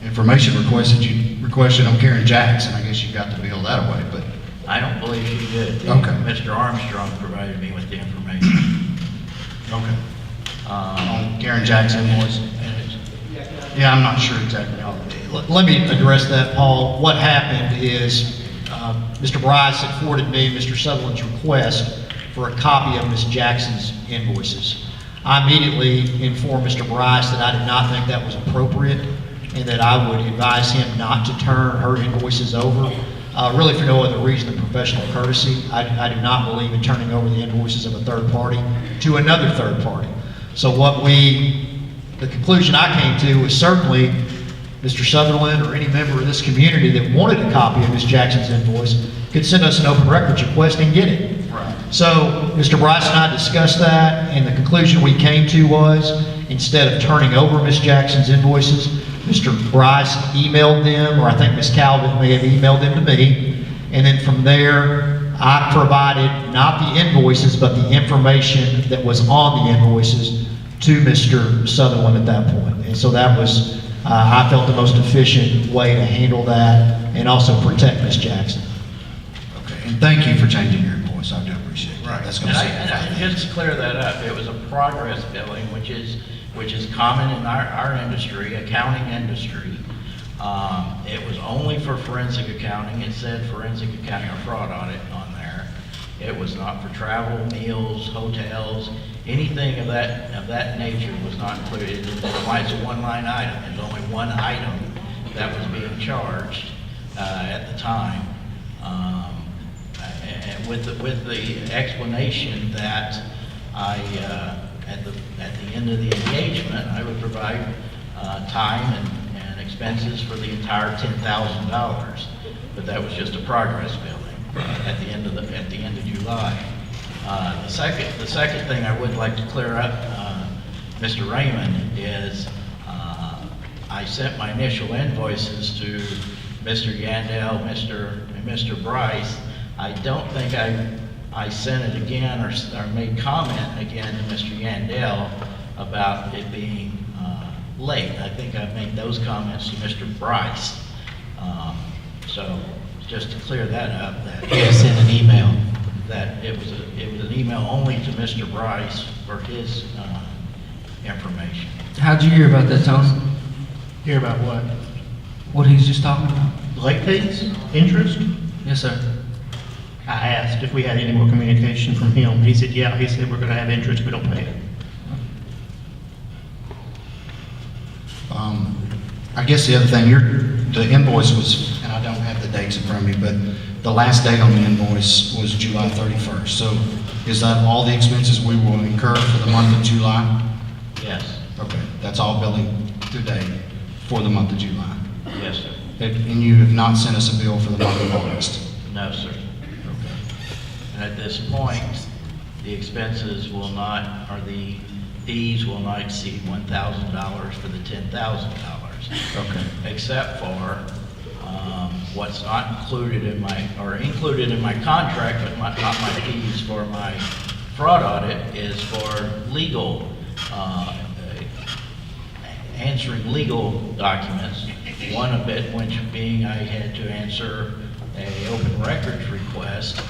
information request that you requested on Karen Jackson. I guess you got the bill that way, but I don't believe she did. Okay. Mr. Armstrong provided me with the information. okay. On Karen Jackson was, yeah, I'm not sure exactly how. Let me address that, Paul. What happened is, Mr. Bryce had forwarded me Mr. Sutherland's request for a copy of Ms. Jackson's invoices. I immediately informed Mr. Bryce that I did not think that was appropriate and that I would advise him not to turn her invoices over, really for no other reason than professional courtesy. I do not believe in turning over the invoices of a third party to another third party. So the conclusion I came to was certainly Mr. Sutherland or any member of this community that wanted a copy of Ms. Jackson's invoice could send us an open records request and get it. Right. So Mr. Bryce and I discussed that, and the conclusion we came to was, instead of turning over Ms. Jackson's invoices, Mr. Bryce emailed them, or I think Ms. Calvin may have emailed them to me, and then from there, I provided not the invoices, but the information that was on the invoices to Mr. Sutherland at that point. And so that was, I felt the most efficient way to handle that and also protect Ms. Jackson. Okay, and thank you for changing your invoice. I do appreciate that. That's going And to I, simplify and things. just to clear that up, it was a progress billing, which is common in our industry, accounting industry. It was only for forensic accounting. It said forensic accounting or fraud audit on there. It was not for travel, meals, hotels, anything of that nature was not included. That's why it's a one-line item. There's only one item that was being charged at the time. And with the explanation that at the end of the engagement, I would provide time and expenses for the entire $10,000. But that was just a progress billing at the end of July. The second thing I would like to clear up, Mr. Raymond, is I sent my initial invoices to Mr. Yandell, and Mr. Bryce. I don't think I sent it again or made comment again to Mr. Yandell about it being late. I think I made those comments to Mr. Bryce. So just to clear that up, that Yeah, send an email. that it was an email only to Mr. Bryce for his information. How'd you hear about that, Tony? Hear about what? What he's just talking about? Late fees, interest? Yes, sir. I asked if we had any more communication from him. He said, yeah, he said, we're gonna have interest, we don't pay it. I guess the other thing, the invoice was, and I don't have the dates in front of me, but the last date on the invoice was July 31st. So is that all the expenses we will incur for the month of July? Yes, Okay, that's all billing to date for the month of July. yes, sir. And you have not sent us a bill for the month of August? No, sir. And at this point, the expenses will not, or the fees will not exceed $1,000 for the $10,000. Okay. Except for what's not included in included in my contract, but not my fees for my fraud audit, is for legal, answering legal documents. One of it, which being I had to answer a open records request,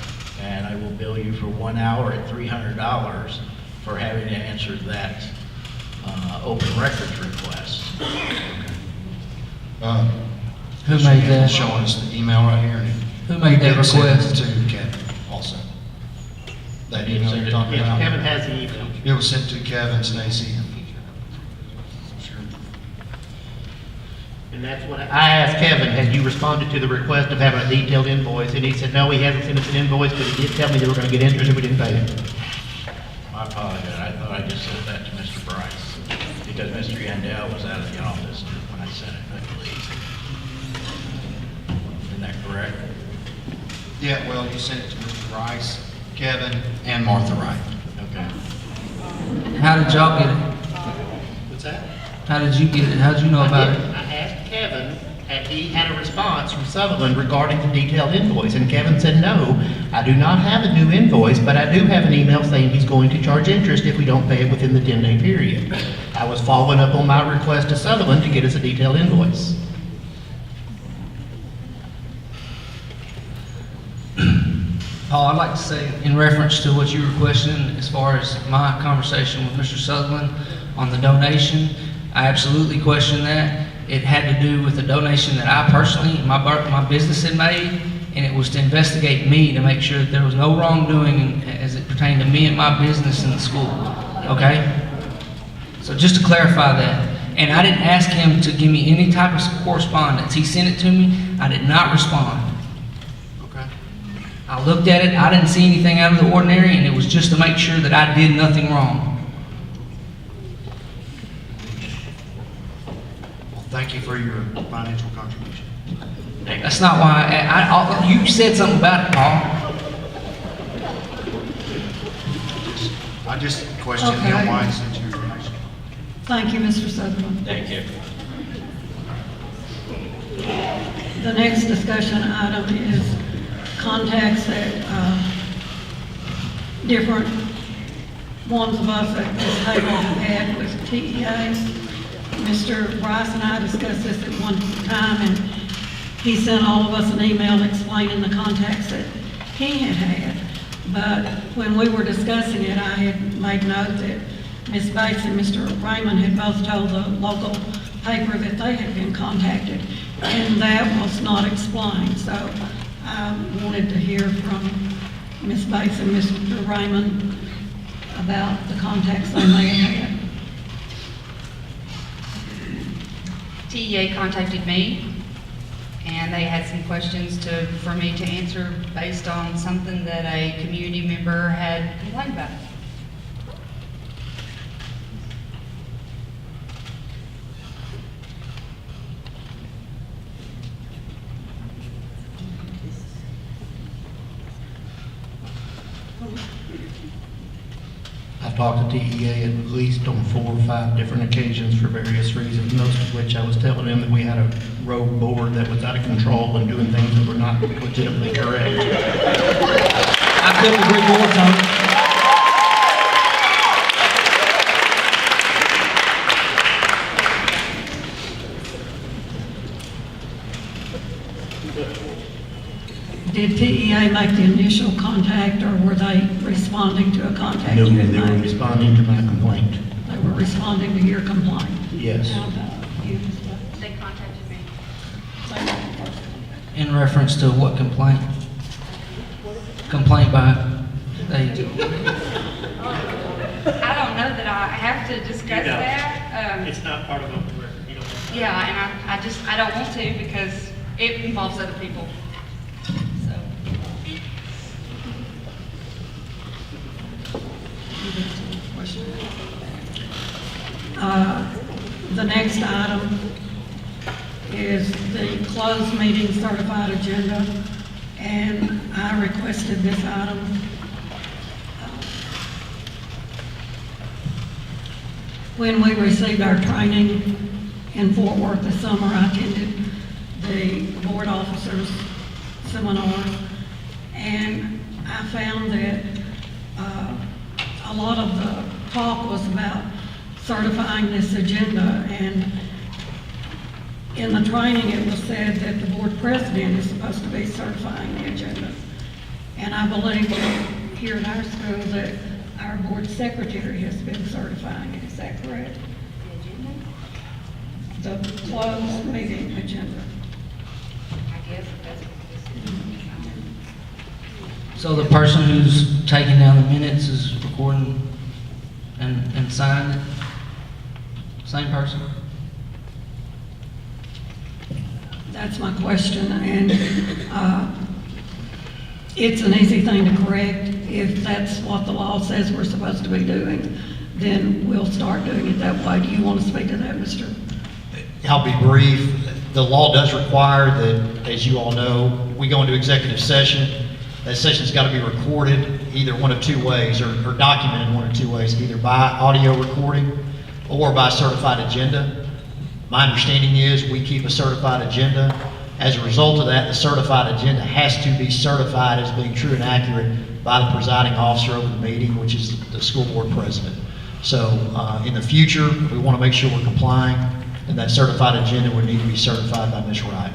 and I will bill you for 1 hour at $300 for having to answer that open records request. Who made that? Showing us the email right here. and Who made that it sent request? To Kevin also. That email you're talking Yes, about? Kevin has the email. It was sent to Kevin, Stacy. And that's what, I asked Kevin, had you responded to the request of having a detailed invoice? And he said, no, he hasn't sent us an invoice, but he did tell me they were gonna get interest if we didn't pay it. I apologize, I thought I just sent that to Mr. Bryce, because Mr. Yandell was out of the office when I sent it, I believe. Isn't that correct? Yeah, well, you sent it to Mr. Rice, Kevin, and Martha Wright. Okay. How did y'all get it? What's that? How did you get it? How did you know about it? I asked Kevin, had he had a response from Sutherland regarding the detailed invoice, and Kevin said, no, I do not have a new invoice, but I do have an email saying he's going to charge interest if we don't pay it within the 10-day period. I was following up on my request to Sutherland to get us a detailed invoice. Paul, I'd like to say, in reference to what you were questioning, as far as my conversation with Mr. Sutherland on the donation, I absolutely question that. It had to do with a donation that I personally, my business had made, and it was to investigate me to make sure that there was no wrongdoing as it pertained to me and my business in the school, okay? So just to clarify that. And I didn't ask him to give me any type of correspondence. He sent it to me, I did not respond. Okay. I looked at it, I didn't see anything out of the ordinary, and it was just to make sure that I did nothing wrong. Well, thank you for your financial contribution. That's not why, you said something about it, Paul. I just questioned Okay. him why he sent you information. Thank you, Mr. Sutherland. Thank you. The next discussion item is contacts that, different ones of us at this table have had with TEAs. Mr. Bryce and I discussed this at one time, and he sent all of us an email explaining the contacts that he had had. But when we were discussing it, I had made note that Ms. Bates and Mr. Raymond had both told the local paper that they had been contacted, and that was not explained. So I wanted to hear from Ms. Bates and Mr. Raymond about the contacts they may have had. TEA contacted me, and they had some questions for me to answer based on something that a community member had complained about. I've talked to TEA at least on 4 or 5 different occasions for various reasons, most of which I was telling them that we had a rogue board that was out of control and doing things that were not legitimately correct. I couldn't agree more, Tony. Did TEA make the initial contact, or were they responding to a contact No, you had they were made? responding to my complaint. They were responding to your complaint? Yes. How about you, Ms. Bates? They contacted me. In reference to what complaint? Complaint by, they, I don't know that I have to discuss that. It's not part of the record. You don't have to. Yeah, and I don't want to because it involves other people. So, The next item is the closed meeting certified agenda, and I requested this item. When we received our training in Fort Worth this summer, I attended the board officers seminar, and I found that a lot of the talk was about certifying this agenda, and in the training it was said that the board president is supposed to be certifying the agenda. And I believe that here at our school that our board secretary has been certifying it. Is that correct? The closed meeting agenda. I guess that's what this is. so the person who's taking down the minutes is recording and signing it? Same person? That's my question, and it's an easy thing to correct. If that's what the law says we're supposed to be doing, then we'll start doing it that way. Do you want to speak to that, Mr.? I'll be brief. The law does require that, as you all know, we go into executive session. That session's got to be recorded either one of two ways, or documented one of two ways, either by audio recording or by certified agenda. My understanding is we keep a certified agenda. As a result of that, the certified agenda has to be certified as being true and accurate by the presiding officer over the meeting, which is the school board president. So in the future, if we want to make sure we're complying, then that certified agenda would need to be certified by Ms. Wright.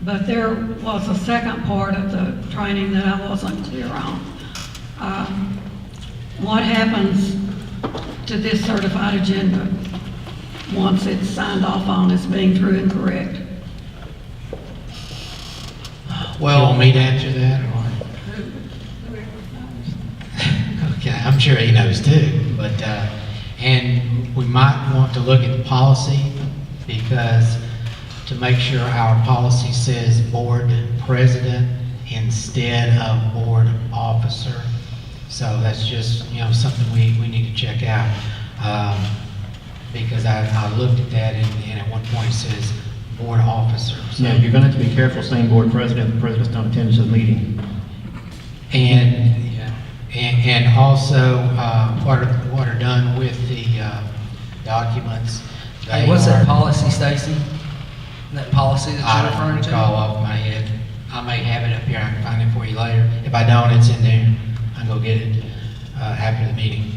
But there was a second part of the training that I wasn't clear on. What happens to this certified agenda once it's signed off on as being true and correct? Well, you want me to answer that, or? Okay, I'm sure he knows too, but, and we might want to look at the policy, because to make sure our policy says board president instead of board officer. So that's just, something we need to check out. Because I looked at that and at one point it says board officer. So, Yeah, you're gonna have to be careful saying board president if the president's not attending the meeting. and also, what are done with the documents. Hey, what's that policy, Stacy? That policy that I you're don't referring to? recall off my head. I may have it up here, I can find it for you later. If I don't, it's in there. I'll go get it after the meeting.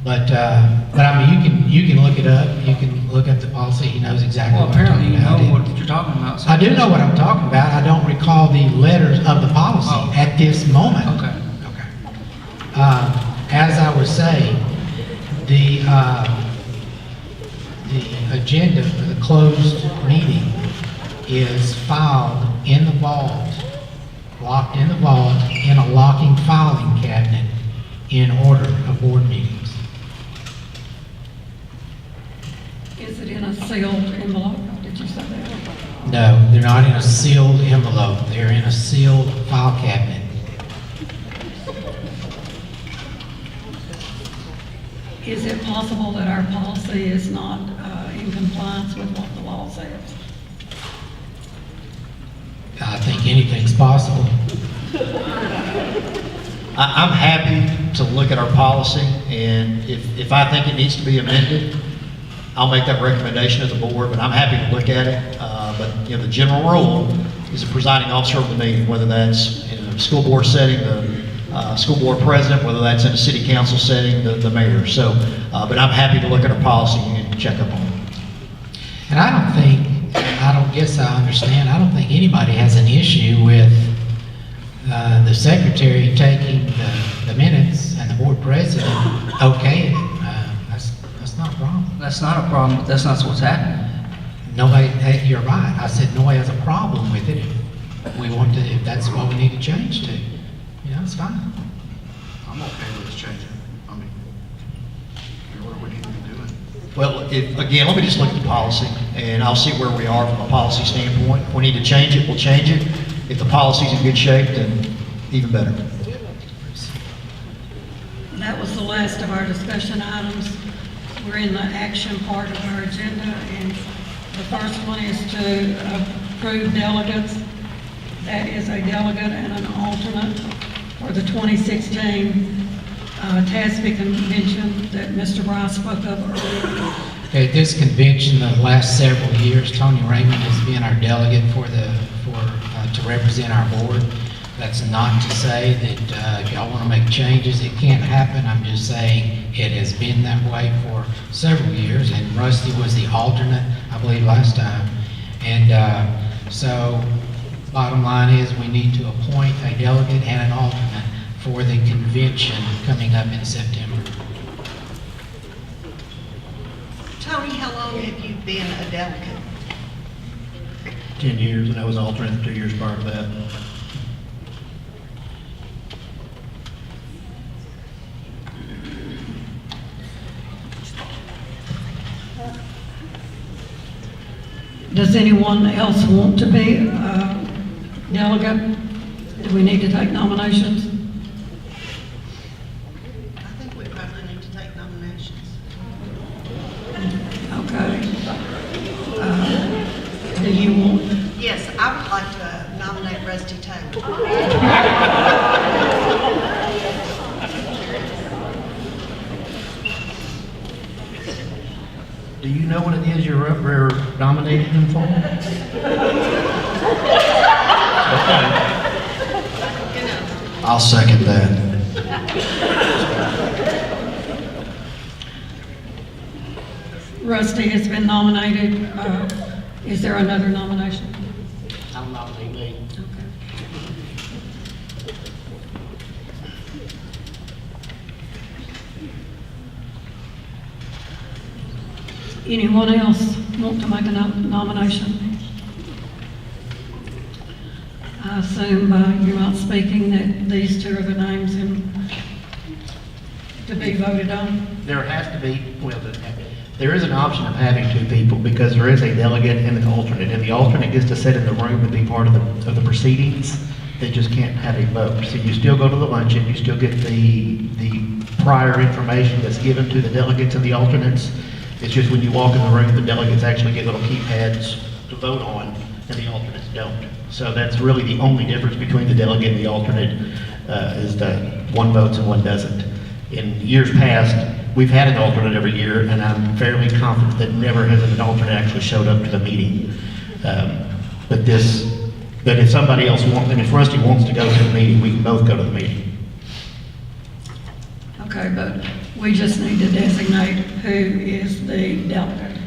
But I mean, you can look it up. You can look up the policy. He knows exactly Well, what I'm apparently talking you know about. what you're talking about. so I do know just- what I'm talking about. I don't recall the letters of the policy Oh. at this moment. Okay. As I was saying, the agenda for the closed meeting is filed in the vault, locked in the vault, in a locking filing cabinet in order of board meetings. Is it in a sealed envelope? Did you say that? No, they're not in a sealed envelope. They're in a sealed file cabinet. Is it possible that our policy is not in compliance with what the law says? I think anything's possible. I'm happy to look at our policy, and if I think it needs to be amended, I'll make that recommendation to the board, but I'm happy to look at it. But, the general rule is the presiding officer of the meeting, whether that's in a school board setting, the school board president, whether that's in a city council setting, the mayor. So, but I'm happy to look at our policy and check up on it. And I don't think anybody has an issue with the secretary taking the minutes and the board president okaying it. That's not a problem. That's not a problem, but that's not what's happening. Nobody, hey, you're right. I said nobody has a problem with it if that's what we need to change to. It's fine. I'm okay with us changing. I mean, what do we need to be doing? Well, again, let me just look at the policy, and I'll see where we are from a policy standpoint. If we need to change it, we'll change it. If the policy's in good shape, then even better. That was the last of our discussion items. We're in the action part of our agenda, and the first one is to approve delegates. That is a delegate and an alternate for the 2016 TASB convention that Mr. Bryce spoke of earlier. Okay, this convention, the last several years, Tony Raymond has been our delegate to represent our board. That's not to say that if y'all want to make changes, it can't happen. I'm just saying it has been that way for several years, and Rusty was the alternate, I believe, last time. And so, bottom line is we need to appoint a delegate and an alternate for the convention coming up in September. Tony, how long have you been a delegate? 10 years, and I was alternate for 2 years prior to that. Does anyone else want to be delegate? Do we need to take nominations? I think we probably need to take nominations. Okay. Do you want? Yes, I would like to nominate Rusty Taylor. Do you know what it is you're nominating him for? Okay. I'll second that. Rusty has been nominated. Is there another nomination? I'll nominate me. Okay. Anyone else want to make a nomination? I assume by you not speaking that these two are the names to be voted on. There has to be, there is an option of having two people because there is a delegate and an alternate, and the alternate gets to sit in the room and be part of the proceedings. They just can't have a vote. So you still go to the luncheon, you still get the prior information that's given to the delegates and the alternates. It's just when you walk in the room, the delegates actually get little keypads to vote on, and the alternates don't. So that's really the only difference between the delegate and the alternate, is that one votes and one doesn't. In years past, we've had an alternate every year, and I'm fairly confident that never has an alternate actually showed up to the meeting. But if somebody else wants, and if Rusty wants to go to the meeting, we can both go to the meeting. Okay, but we just need to designate who is the delegate.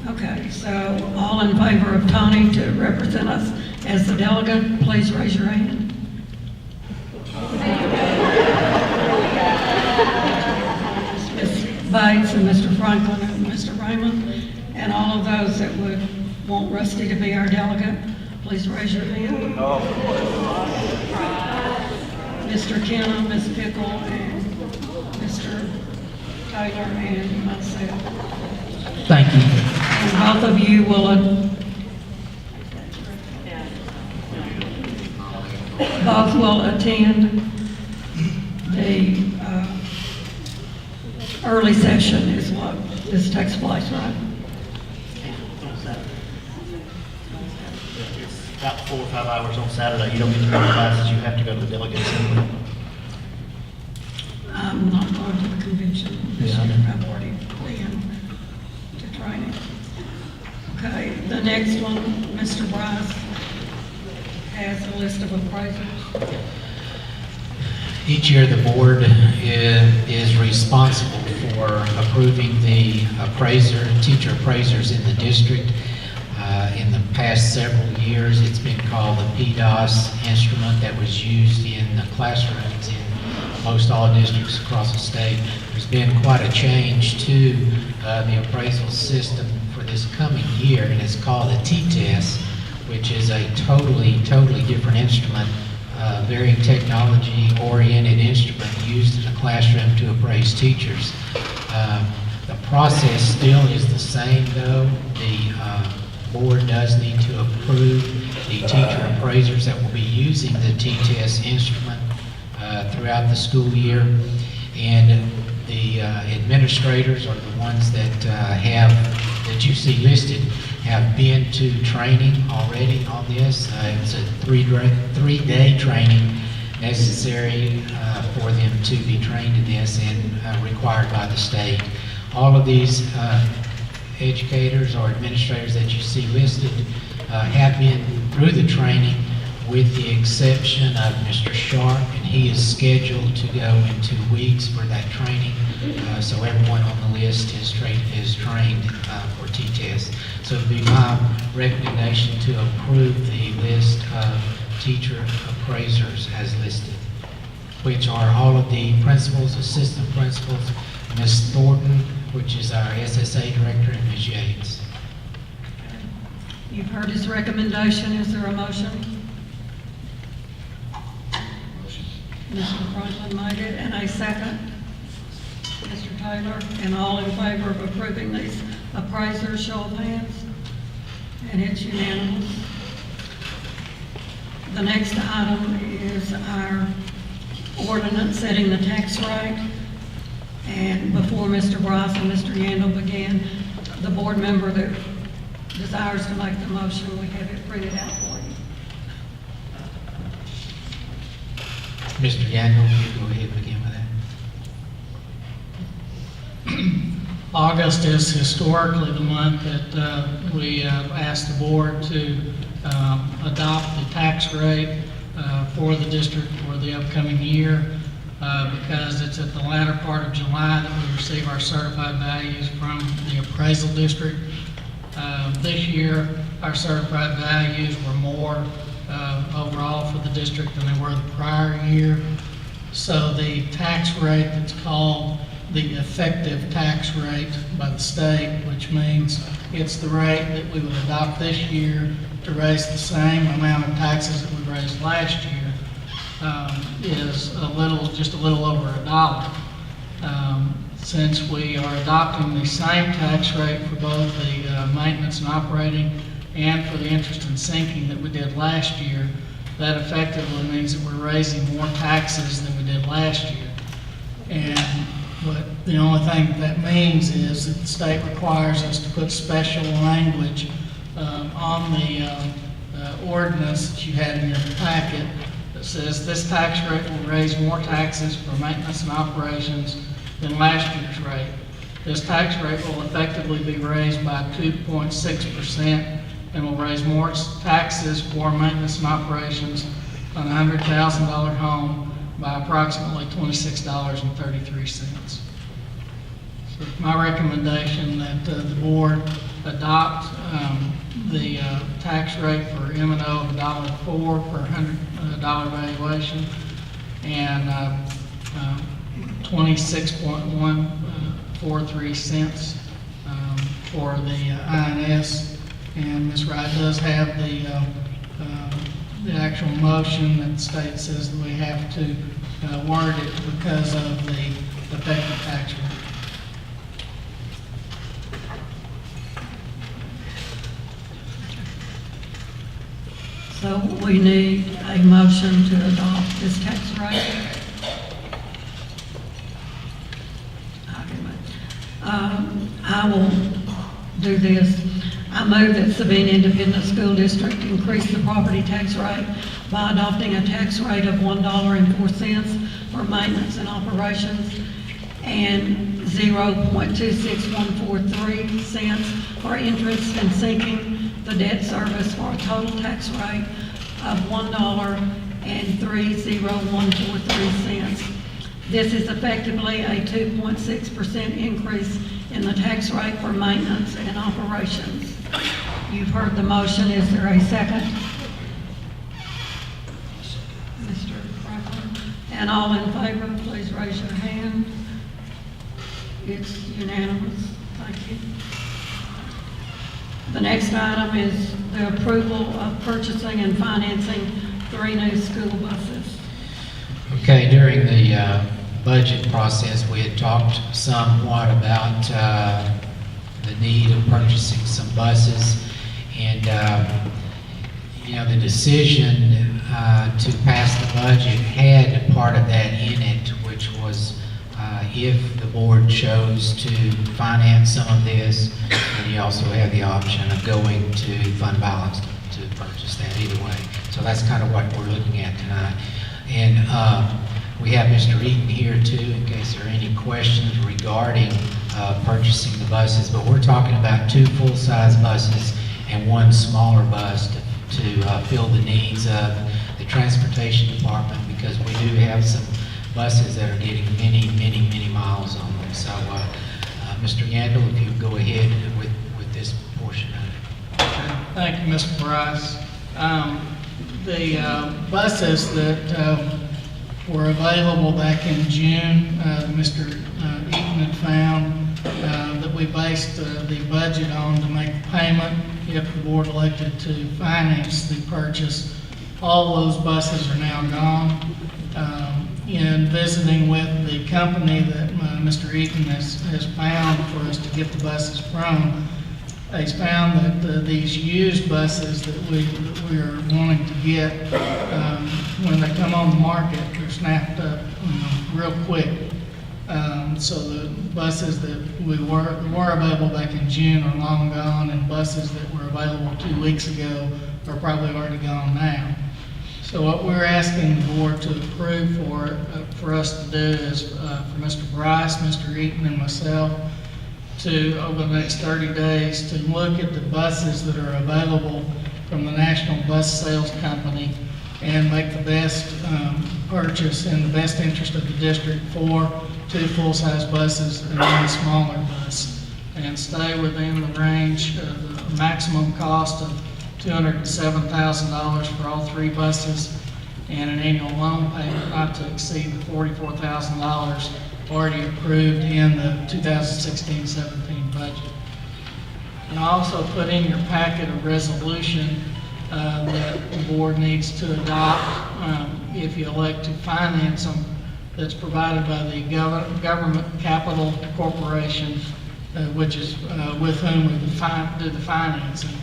Okay, so all in favor of Tony to represent us as the delegate, please raise your hand. Ms. Bates and Mr. Franklin and Mr. Raymond, and all of those that would want Rusty to be our delegate, please raise your hand. Mr. Kenna, Ms. Pickle, and Mr. Taylor, and myself. Thank you. And both of you will, both will attend the early session is what this takes place, right? It's about 4 or 5 hours on Saturday. You don't get to go to classes, you have to go to the delegate assembly. I'm not going to the convention this Yeah, I year. know. I've already been to training. Okay, the next one, Mr. Bryce has a list of appraisals. Each year, the board is responsible for approving the teacher appraisers in the district. In the past several years, it's been called the PDOS instrument that was used in the classrooms in most all districts across the state. There's been quite a change to the appraisal system for this coming year, and it's called the T-test, which is a totally different instrument, very technology-oriented instrument used in the classroom to appraise teachers. The process still is the same, though. The board does need to approve the teacher appraisers that will be using the T-test instrument throughout the school year. And the administrators are the ones that that you see listed have been to training already on this. It's a three-day training necessary for them to be trained in this and required by the state. All of these educators or administrators that you see listed have been through the training, with the exception of Mr. Sharp, and he is scheduled to go in 2 weeks for that training. So everyone on the list is trained for T-test. So it would be my recommendation to approve the list of teacher appraisers as listed, which are all of the principals, assistant principals, Ms. Thornton, which is our SSA director, and Ms. Yates. You've heard his recommendation. Is there a motion? Mr. Franklin made it, and a second. Mr. Taylor, and all in favor of approving these appraisers, show of hands. And it's unanimous. The next item is our ordinance setting the tax rate. And before Mr. Bryce and Mr. Yandel begin, the board member that desires to make the motion, we have it printed out for you. Mr. Yandel, you go ahead and begin with that. August is historically the month that we ask the board to adopt the tax rate for the district for the upcoming year because it's at the latter part of July that we receive our certified values from the appraisal district. This year, our certified values were more overall for the district than they were the prior year. So the tax rate that's called the effective tax rate by the state, which means it's the rate that we would adopt this year to raise the same amount of taxes that we raised last year, is just a little over $1. Since we are adopting the same tax rate for both the maintenance and operating and for the interest and sinking that we did last year, that effectively means that we're raising more taxes than we did last year. But the only thing that means is that the state requires us to put special language on the ordinance that you had in your packet that says this tax rate will raise more taxes for maintenance and operations than last year's rate. This tax rate will effectively be raised by 2.6% and will raise more taxes for maintenance and operations on a $100,000 home by approximately $26.33. So it's my recommendation that the board adopt the tax rate for M&O of $1.04 per $100 valuation and 26.143 cents for the INS. And Ms. Wright does have the actual motion that the state says that we have to word it because of the effective tax rate. So we need a motion to adopt this tax rate. I will do this. I move that Sabine Independent School District increase the property tax rate by adopting a tax rate of $1.04 for maintenance and operations and 0.26143 cents for interest and sinking the debt service for a total tax rate of $1.30143. This is effectively a 2.6% increase in the tax rate for maintenance and operations. You've heard the motion. Is there a second? Mr. Crawford. And all in favor, please raise your hand. It's unanimous. Thank you. The next item is the approval of purchasing and financing 3 new school buses. Okay, during the budget process, we had talked somewhat about the need of purchasing some buses. And, the decision to pass the budget had part of that in it, which was if the board chose to finance some of this, then you also have the option of going to fund balance to purchase that either way. So that's kind of what we're looking at tonight. And we have Mr. Eaton here too, in case there are any questions regarding purchasing the buses. But we're talking about 2 full-size buses and 1 smaller bus to fill the needs of the transportation department, because we do have some buses that are getting many, many, many miles on them. So, Mr. Yandel, if you go ahead with this portion of it. Thank you, Mr. Bryce. The buses that were available back in June, Mr. Eaton had found that we based the budget on to make the payment if the board elected to finance the purchase. All those buses are now gone. In visiting with the company that Mr. Eaton has found for us to get the buses from, It's found that these used buses that we are wanting to get, when they come on the market, they're snapped up, real quick. So the buses that were available back in June are long gone, and buses that were available 2 weeks ago are probably already gone now. So what we're asking the board to approve for us to do is for Mr. Bryce, Mr. Eaton, and myself to, over the next 30 days, to look at the buses that are available from the National Bus Sales Company and make the best purchase in the best interest of the district for 2 full-size buses and 1 smaller bus, and stay within the range of the maximum cost of $207,000 for all 3 buses, and an annual loan payment not to exceed the $44,000 already approved in the 2016-17 budget. And I also put in your packet a resolution that the board needs to adopt if you elect to finance them, that's provided by the Government Capital Corporation, which is with whom we do the financing.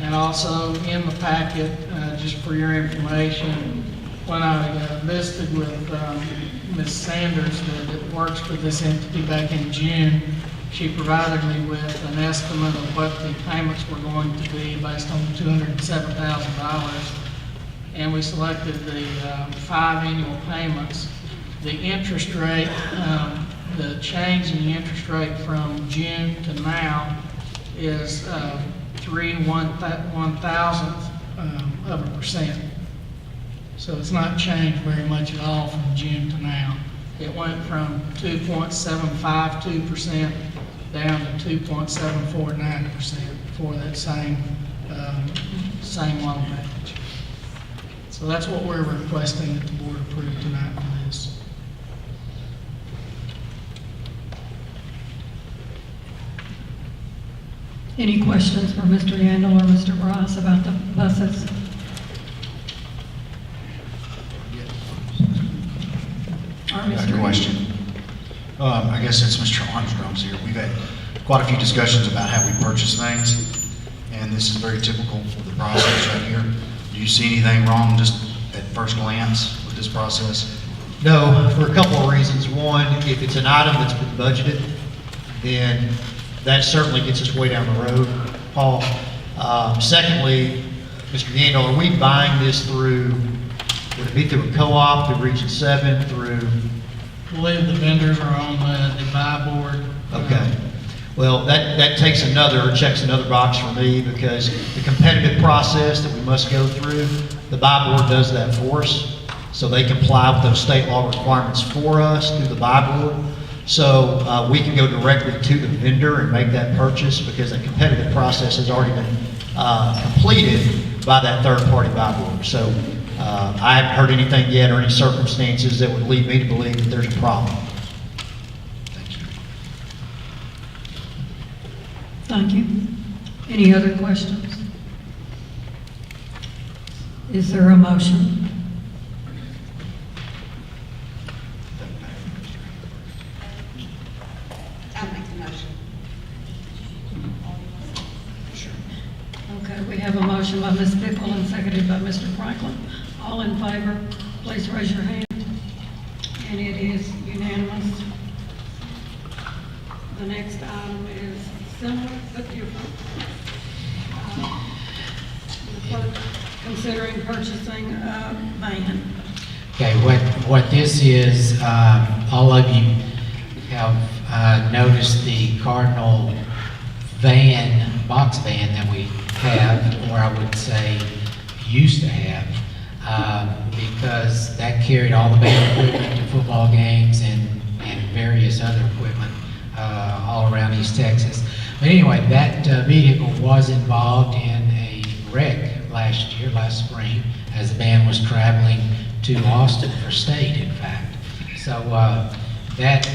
And also in the packet, just for your information, when I visited with Ms. Sanders that works for this entity back in June, she provided me with an estimate of what the payments were going to be based on the $207,000. And we selected the 5 annual payments. The interest rate, the change in the interest rate from June to now is 0.03 So it's not changed very much at all from June to now. It went from 2.752% down to 2.749% for that same loan package. So that's what we're requesting that the board approve tonight for this. Any questions for Mr. Yandel or Mr. Bryce about the buses? Or I got Mr. a question. I guess it's Mr. Armstrong's here. We've had quite a few discussions about how we purchase things, and this is very typical of the process right here. Do you see anything wrong just at first glance with this process? No, for a couple of reasons. One, if it's an item that's been budgeted, then that certainly gets us way down the road, Paul. Secondly, Mr. Yandel, are we buying this through, would it be through a co-op, through Region 7, through? I believe the vendors are on the buy board. Okay. Well, that checks another box for me, because the competitive process that we must go through, the buy board does that for us. So they comply with those state law requirements for us through the buy board. So we can go directly to the vendor and make that purchase, because that competitive process has already been completed by that third-party buy board. So I haven't heard anything yet or any circumstances that would lead me to believe that there's a problem. Thank you. Thank you. Any other questions? Is there a motion? I'll make the motion. Okay, we have a motion by Ms. Pickle and seconded by Mr. Franklin. All in favor, please raise your hand. And it is unanimous. The next item is similar but different. The clerk considering purchasing a van. Okay, what this is, all of you have noticed the Cardinal van, box van that we have, or I would say used to have, because that carried all the band equipment to football games and various other equipment all around East Texas. But anyway, that vehicle was involved in a wreck last spring, as the band was traveling to Austin for state, in fact. So that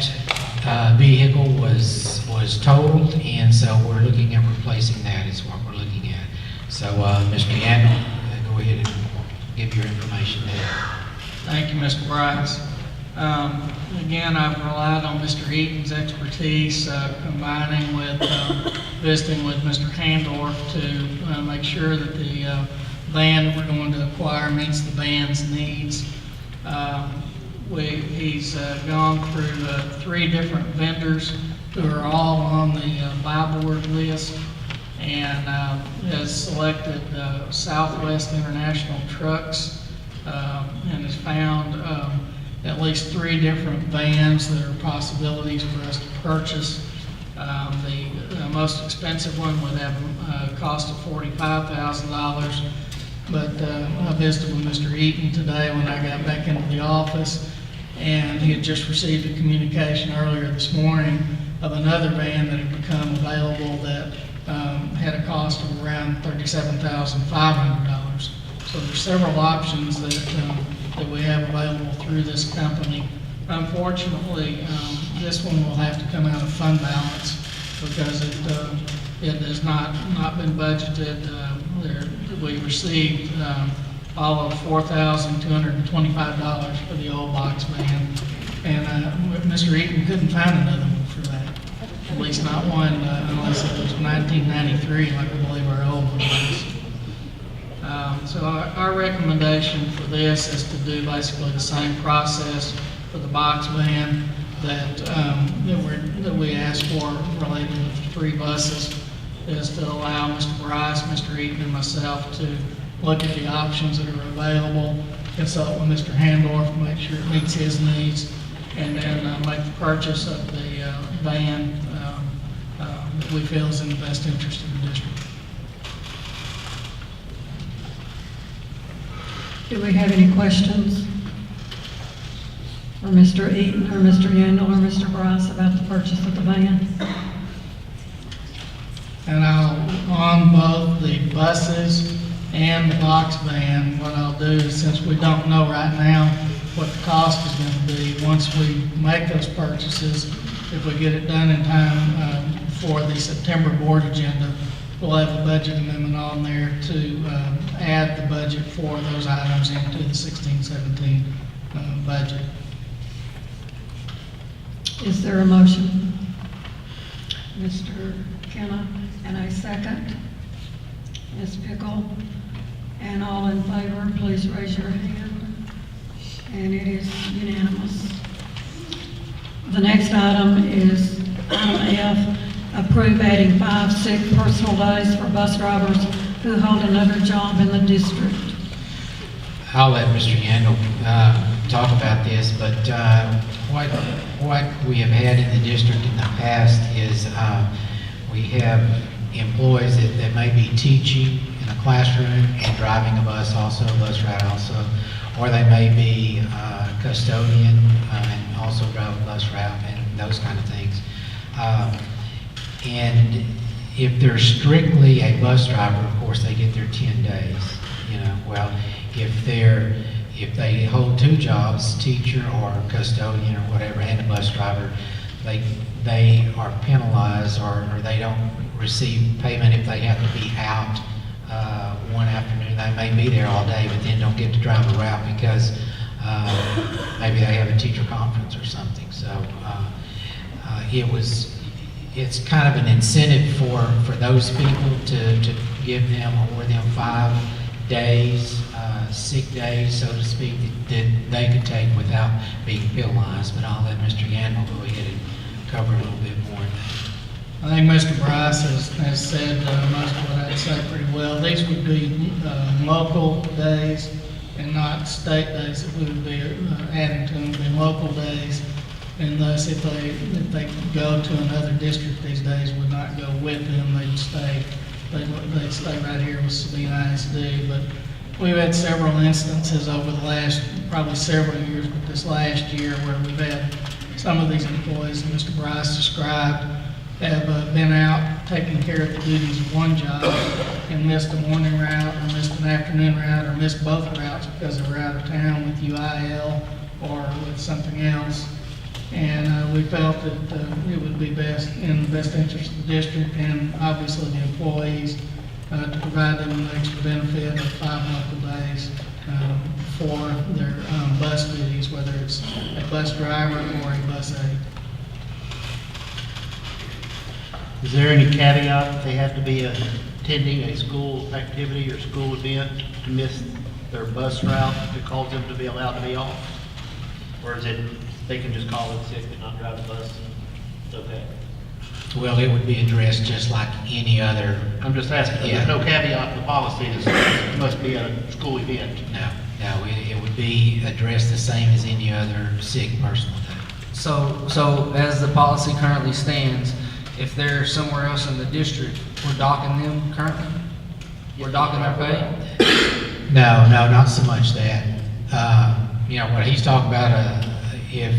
vehicle was totaled, and so we're looking at replacing that is what we're looking at. So Mr. Yandel, go ahead and give your information there. Thank you, Mr. Bryce. Again, I've relied on Mr. Eaton's expertise, combining with visiting with Mr. Handorf to make sure that the van that we're going to acquire meets the van's needs. He's gone through 3 different vendors who are all on the buy board list, and has selected Southwest International Trucks, and has found at least 3 different vans that are possibilities for us to purchase. The most expensive one would have a cost of $45,000, but I visited with Mr. Eaton today when I got back into the office, and he had just received a communication earlier this morning of another van that had become available that had a cost of around $37,500. So there's several options that we have available through this company. Unfortunately, this one will have to come out of fund balance because it has not been budgeted. We received all of $4,225 for the old box van, and Mr. Eaton couldn't find another one for that. At least not one unless it was 1993, like I believe our old one was. So our recommendation for this is to do basically the same process for the box van that we asked for related to the 3 buses, is to allow Mr. Bryce, Mr. Eaton, and myself to look at the options that are available, consult with Mr. Handorf, make sure it meets his needs, and then make the purchase of the van that we feel is in the best interest of the district. Do we have any questions for Mr. Eaton or Mr. Yandle or Mr. Bryce about the purchase of the van? And on both the buses and the box van, what I'll do is, since we don't know right now what the cost is going to be, once we make those purchases, if we get it done in time for the September board agenda, we'll have a budget amendment on there to add the budget for those items into the 16-17 budget. Is there a motion? Mr. Kenna, and a second. Ms. Pickle, and all in favor, please raise your hand. And it is unanimous. The next item is item F, approve adding 5 sick personal days for bus drivers who hold another job in the district. I'll let Mr. Yandle talk about this, but what we have had in the district in the past is we have employees that may be teaching in a classroom and driving a bus also, a bus route also, or they may be custodian and also drive a bus route and those kind of things. And if they're strictly a bus driver, of course, they get their 10 days, you know. Well, if they hold 2 jobs, teacher or custodian or whatever, and a bus driver, they are penalized or they don't receive payment if they have to be out one afternoon. They may be there all day, but then don't get to drive a route because maybe they have a teacher conference or something. So it's kind of an incentive for those people to give them, award them 5 days, sick days, so to speak, that they could take without being penalized. But I'll let Mr. Yandle go ahead and cover a little bit more. I think Mr. Bryce has said most of what I'd say pretty well. These would be local days and not state days that we would be adding to them, would be local days. And thus, if they go to another district, these days would not go with them. They'd stay right here with Sabine ISD. But we've had several instances over the last probably several years, but this last year, where we've had some of these employees that Mr. Bryce described have been out taking care of the duties of one job and missed a morning route or missed an afternoon route or missed both routes because they were out of town with UIL or with something else. And we felt that it would be best in the best interest of the district and obviously the employees to provide them an extra benefit of 5 local days for their bus duties, whether it's a bus driver or a bus aide. Is there any caveat that they have to be attending a school activity or school event to miss their bus route that calls them to be allowed to be off? Or is it, they can just call in sick and not drive the bus and it's okay? Well, it would be addressed just like any other. I'm just asking, Yeah. there's no caveat in the policy that says it must be a school event. No, it would be addressed the same as any other sick personal day. So as the policy currently stands, if they're somewhere else in the district, we're docking them currently? We're docking their pay? No, not so much that. You know, what he's talking about, if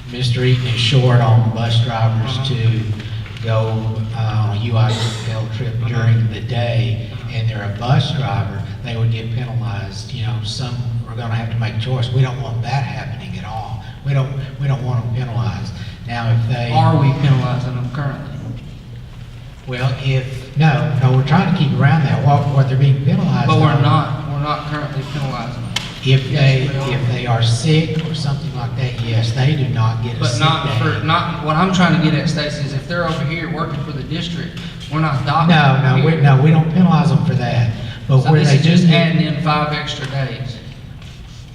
Mr. Eaton is short on bus drivers to go on a UIL trip during the day, and they're a bus driver, they would get penalized. You know, some are gonna have to make a choice. We don't want that happening at all. We don't want them penalized. Now, if they... Are we penalizing them currently? Well, no, we're trying to keep around that, what they're being penalized But we're on. not currently penalizing them. If Yes, we are. they are sick or something like that, yes, they do not get a But sick not day. for, not, what I'm trying to get at, Stacy, is if they're over here working for the district, we're not docking them here. No, we don't penalize them for that. But So where this they is do just get- adding in 5 extra days.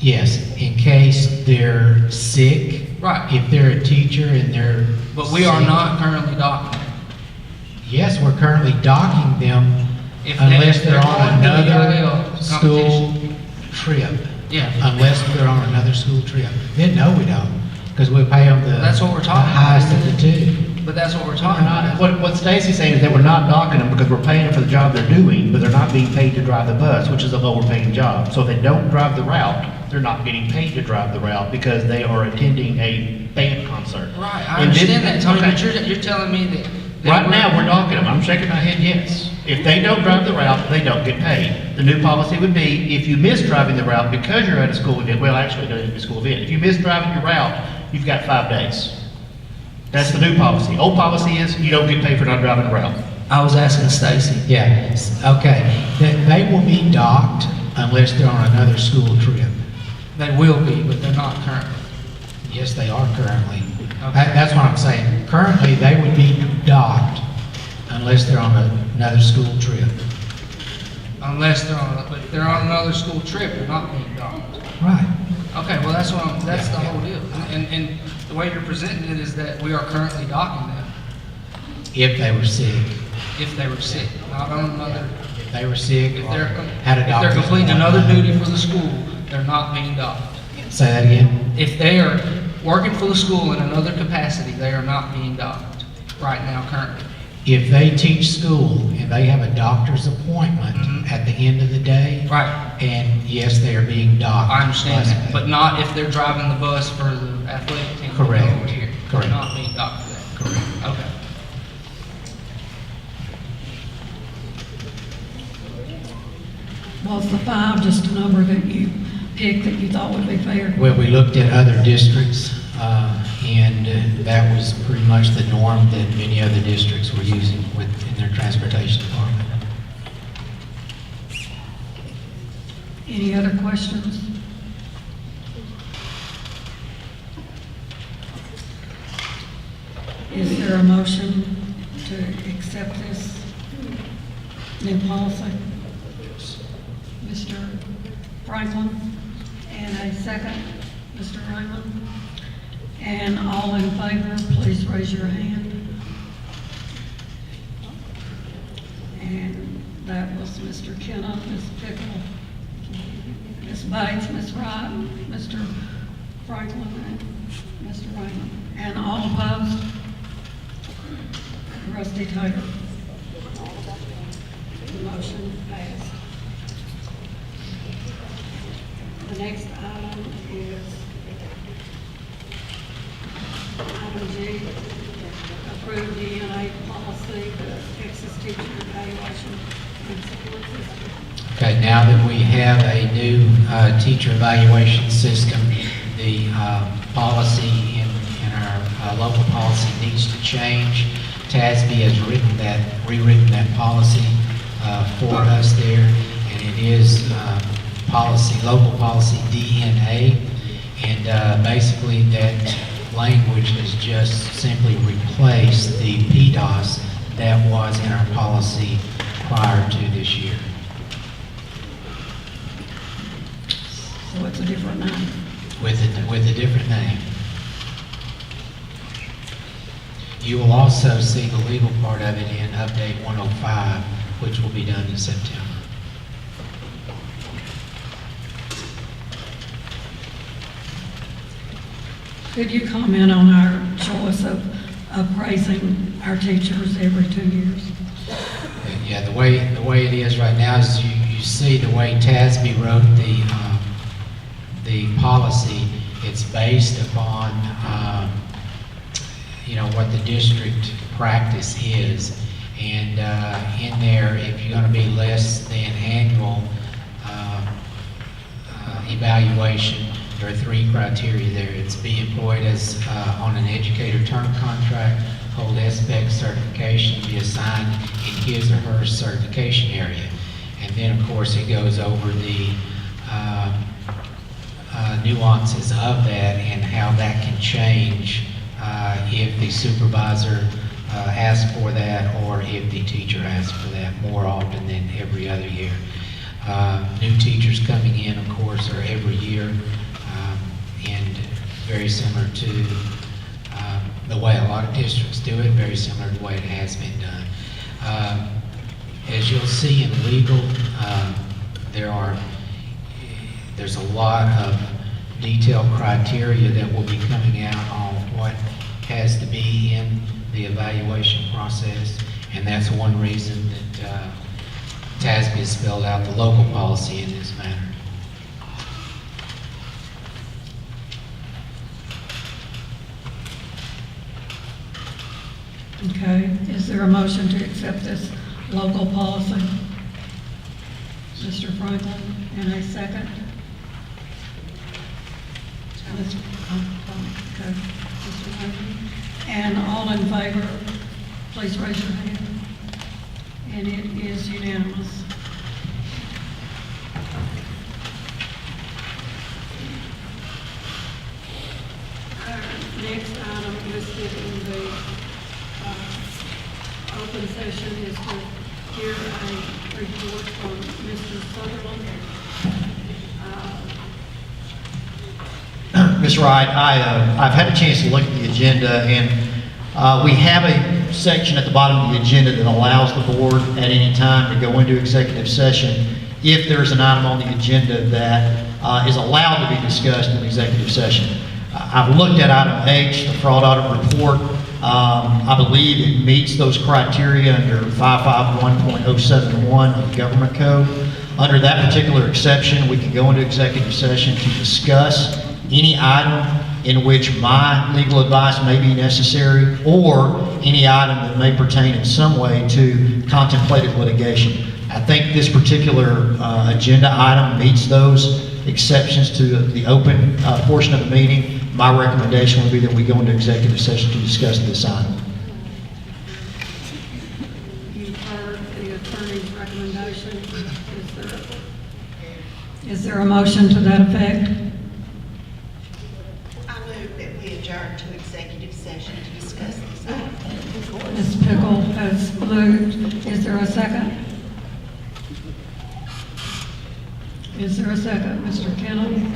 Yes, in case they're sick. Right. If they're a teacher and they're. But we are sick. not currently docking them. Yes, we're currently docking them If unless they're they're going on to the another UIL school trip. Yeah. Unless they're on another school trip. Then no, we don't, because we pay them the. That's what we're the talking about. highest of the two. But that's what we're talking about. What Stacy's saying is that we're not docking them because we're paying them for the job they're doing, but they're not being paid to drive the bus, which is a lower paying job. So if they don't drive the route, they're not getting paid to drive the route because they are attending a band concert. Right, I And this- understand that, Tony, okay. but you're telling me that. Right now, we're docking them. I'm shaking my head, yes. If they don't drive the route, they don't get paid. The new policy would be, if you miss driving the route because you're at a school event, well, actually, it doesn't have to be a school event. If you miss driving your route, you've got 5 days. That's the new policy. Old policy is you don't get paid for not driving the route. I was asking Stacy. Yeah, okay. They will be docked unless they're on another school trip. They will be, but they're not currently. Yes, they are currently. Okay. That's what I'm saying. Currently, they would be docked unless they're on another school trip. Unless they're on, but if they're on another school trip, they're not being docked. Right. Okay, well, that's the whole deal. And the way you're presenting it is that we are currently docking them If they were sick. if they were sick, not on another. If they were sick If or they're, had a if they're doctor's completing another appointment. duty for the school, they're not being docked. Say that again? If they are working for the school in another capacity, they are not being docked right now currently. If they teach school and they have a doctor's appointment Mhm. at the end of the day. Right. And yes, they are being docked. I understand by that, but not if they're driving the bus for the athletic team. Correct. Over here. Correct. They're not being docked for that. Correct. Okay. Was the 5 just a number that you picked that you thought would be fair? Well, we looked at other districts, and that was pretty much the norm that many other districts were using in their transportation department. Any other questions? Is there a motion to accept this new policy? Mr. Franklin, and a second, Mr. Raymond. And all in favor, please raise your hand. And that was Mr. Kenna, Ms. Pickle, Ms. Bates, Ms. Wright, Mr. Franklin, and Mr. Raymond. And all opposed? Rusty Taylor. The motion passed. The next item is item G, approve DNA policy, the Texas teacher evaluation and support system. Okay, now that we have a new teacher evaluation system, the policy in our local policy needs to change. TASB has rewritten that policy for us there, and it is local policy DNA, and basically that language has just simply replaced the PDOS that was in our policy prior to this year. So it's a different name. With a different name. You will also see the legal part of it in Update 105, which will be done in September. Could you comment on our choice of appraising our teachers every 2 years? Yeah, the way it is right now is you see the way TASB wrote the policy. It's based upon what the district practice is, and in there, if you're going to be less than annual evaluation, there are 3 criteria there. It's be employed as on an educator term contract, hold SBEC certification, be assigned in his or her certification area. And then, of course, it goes over the nuances of that and how that can change if the supervisor asks for that or if the teacher asks for that more often than every other year. New teachers coming in, of course, are every year, and very similar to the way a lot of districts do it, very similar to the way it has been done. As you'll see in legal, there's a lot of detailed criteria that will be coming out on what has to be in the evaluation process, and that's one reason that TASB has spelled out the local policy in this manner. Okay, is there a motion to accept this local policy? Mr. Franklin, and a second? Okay, Mr. Franklin. And all in favor, please raise your hand. And it is unanimous. Our next item listed in the open session is to hear a report from Mr. Sutherland. Ms. Wright, I've had a chance to look at the agenda, and we have a section at the bottom of the agenda that allows the board at any time to go into executive session if there's an item on the agenda that is allowed to be discussed in executive session. I've looked at item H, the fraud audit report. I believe it meets those criteria under 551.071 of the government code. Under that particular exception, we can go into executive session to discuss any item in which my legal advice may be necessary, or any item that may pertain in some way to contemplated litigation. I think this particular agenda item meets those exceptions to the open portion of the meeting. My recommendation would be that we go into executive session to discuss this item. You've heard the attorney's recommendation. Is there a motion to that effect? I move that we adjourn to executive session to discuss this item. Ms. Pickle has moved. Is there a second? Is there a second, Mr. Kennedy?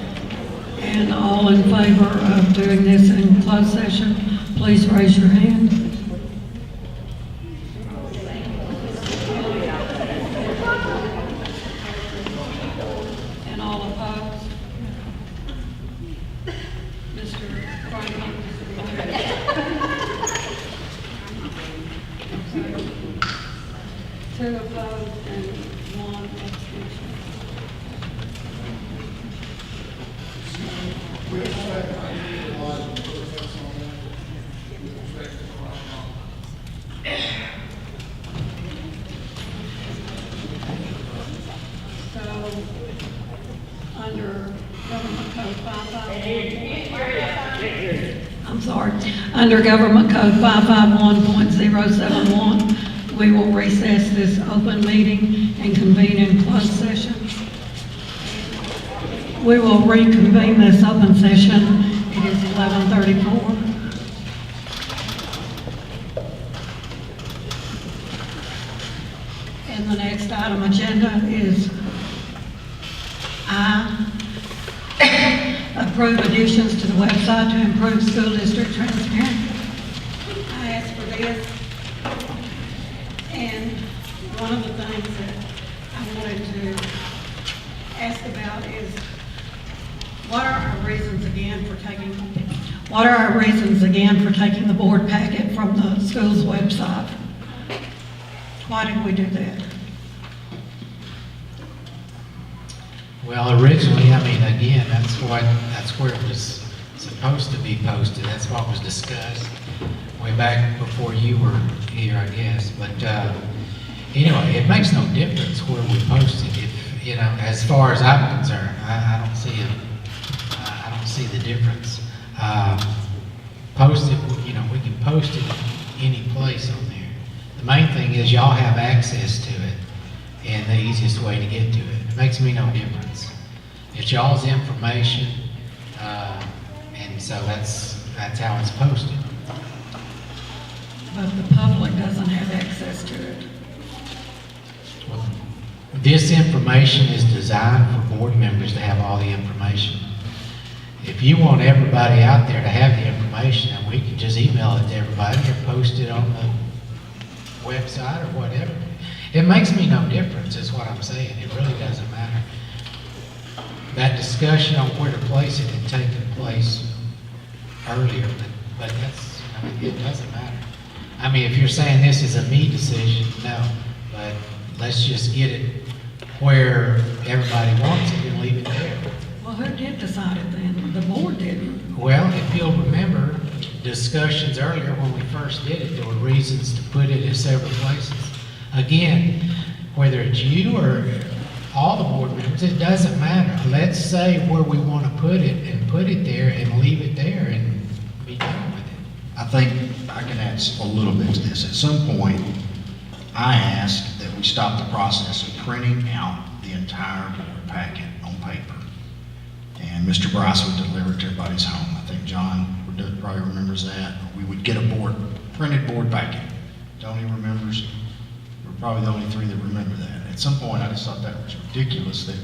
And all in favor of doing this in closed session, please raise your hand. And all opposed? Mr. Franklin? Two opposed and one abstention. So, under Government Code 551, I'm sorry, under Government Code 551.071, we will recess this open meeting and convene in closed session. We will reconvene this open session It is 11:34. And the next item agenda is I approve additions to the website to improve school district transparency. I asked for this, and one of the things that I wanted to ask about is, what are our reasons again for taking the board packet from the school's website? Why did we do that? Well, originally, I mean, again, that's where it was supposed to be posted. That's what was discussed way back before you were here, I guess. But anyway, it makes no difference where we post it. If, you know, as far as I'm concerned, I don't see it. I don't see the difference. Post it, you know, we can post it any place on there. The main thing is y'all have access to it, and the easiest way to get to it. It makes me no difference. It's y'all's information, and so that's how it's posted. But the public doesn't have access to it. Well, this information is designed for board members to have all the information. If you want everybody out there to have the information, then we can just email it to everybody or post it on the website or whatever. It makes me no difference, is what I'm saying. It really doesn't matter. That discussion on where to place it had taken place earlier, but that's, I mean, it doesn't matter. I mean, if you're saying this is a me decision, no, but let's just get it where everybody wants it and leave it there. Well, who did decide it then? The board didn't. Well, if you'll remember discussions earlier when we first did it, there were reasons to put it in several places. Again, whether it's you or all the board members, it doesn't matter. Let's say where we want to put it and put it there and leave it there and be done with it. I think I can add a little bit to this. At some point, I asked that we stop the process of printing out the entire board packet on paper. And Mr. Bryce would deliver it to everybody's home. I think John probably remembers that. We would get a printed board packet. Tony remembers. We're probably the only three that remember that. At some point, I just thought that was ridiculous that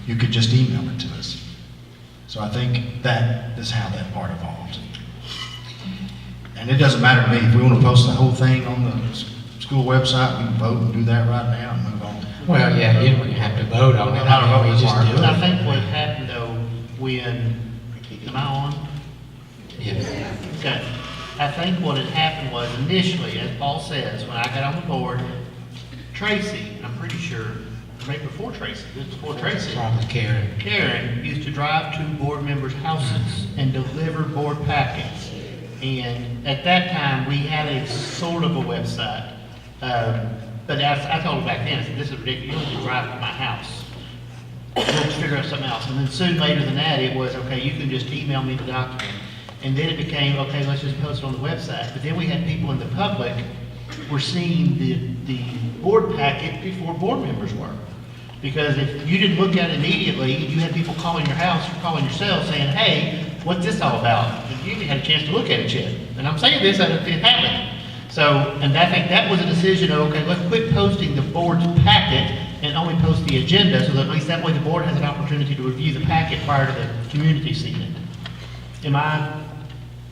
you could just email it to us. So I think that is how that part evolved. And it doesn't matter to me. If we want to post the whole thing on the school website, we can vote and do that right now and move on. Well, yeah, you don't have to vote on it. I mean, we just do I it. think what happened though, when, am I on? Yes. Okay. I think what had happened was initially, as Paul says, when I got on the board, Tracy, I'm pretty sure, maybe before Tracy, it was before Tracy. Probably Karen. Karen used to drive to board members' houses and deliver board packets. And at that time, we had a sort of a website. But I told her back then, I said, this is ridiculous, you don't need to drive to my house. We'll just figure out something else. And then soon later than that, it was, okay, you can just email me the document. And then it became, okay, let's just post it on the website. But then we had people in the public were seeing the board packet before board members were. Because if you didn't look at it immediately, you had people calling your house or calling yourself saying, hey, what's this all about? And you didn't have a chance to look at it yet. And I'm saying this, it happened. So, and I think that was a decision of, okay, let's quit posting the board's packet and only post the agenda, so that at least that way the board has an opportunity to review the packet prior to the community seeing it. Am I?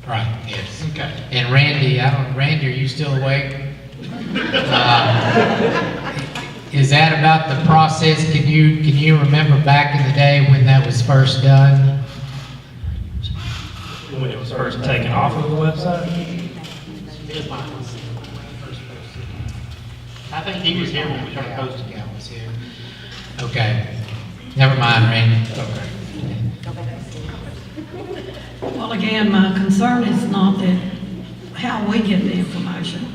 Right, yes. Okay. And Randy, Randy, are you still awake? Is that about the process? Can you remember back in the day when that was first done? When it was first taken off of the website? I think he was here when we started posting. Yeah, I was here. Okay, never mind, Randy. Okay. Well, again, my concern is not that how we get the information.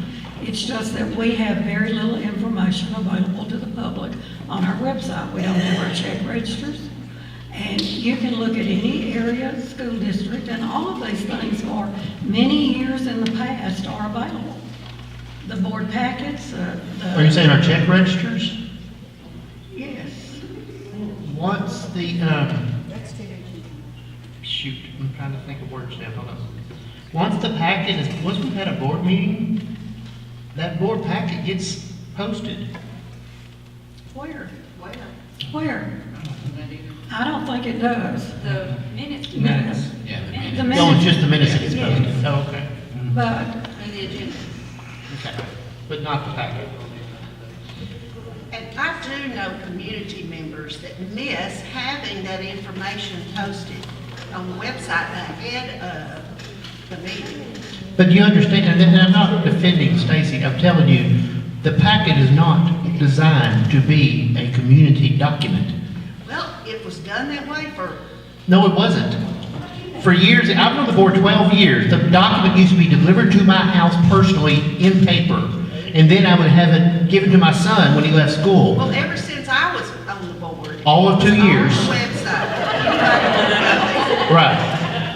It's just that we have very little information available to the public on our website. We don't have our check registers. And you can look at any area, school district, and all of these things for many years in the past are available. The board packets, Are you saying our check registers? yes. What's the, shoot, I'm trying to think of words now, hold on. Once the packet is, once we've had a board meeting, that board packet gets posted. Where? Where? I don't think it does. The minutes. Minutes. Yeah, the The minutes. Oh, minutes. it's just the minutes that gets Yes. posted. Oh, okay. But And the agenda. Okay, but not the packet. And I do know community members that miss having that information posted on the website ahead of the meeting. But you understand, and I'm not defending Stacy, I'm telling you, the packet is not designed to be a community document. Well, it was done that way for, No, it wasn't. For years, I've been on the board 12 years, the document used to be delivered to my house personally in paper. And then I would have it given to my son when he left school. well, ever since I was on the board. All of 2 years. On the website. Anybody Right.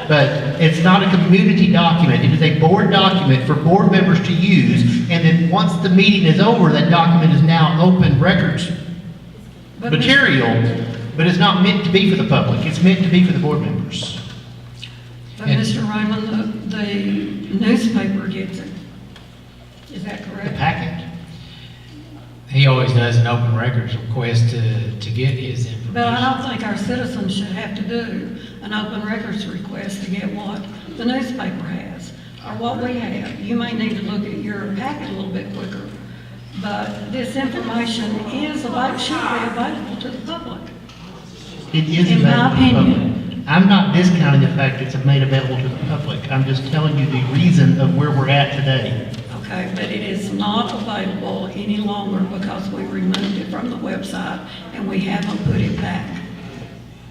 But it's not a community document. It is a board document for board members to use. And then once the meeting is over, that document is now open records But material, but it's not meant to be for the public. It's meant to be for the board members. But Mr. Raymond, the newspaper gets it. Is that The correct? packet. He always does an open records request to get his information. But I don't think our citizens should have to do an open records request to get what the newspaper has, or what we have. You may need to look at your packet a little bit quicker, but this information is about, should be available to the public. It is In my available to the opinion. public. I'm not discounting the fact it's made available to the public. I'm just telling you the reason of where we're at today. Okay, but it is not available any longer because we removed it from the website and we haven't put it back.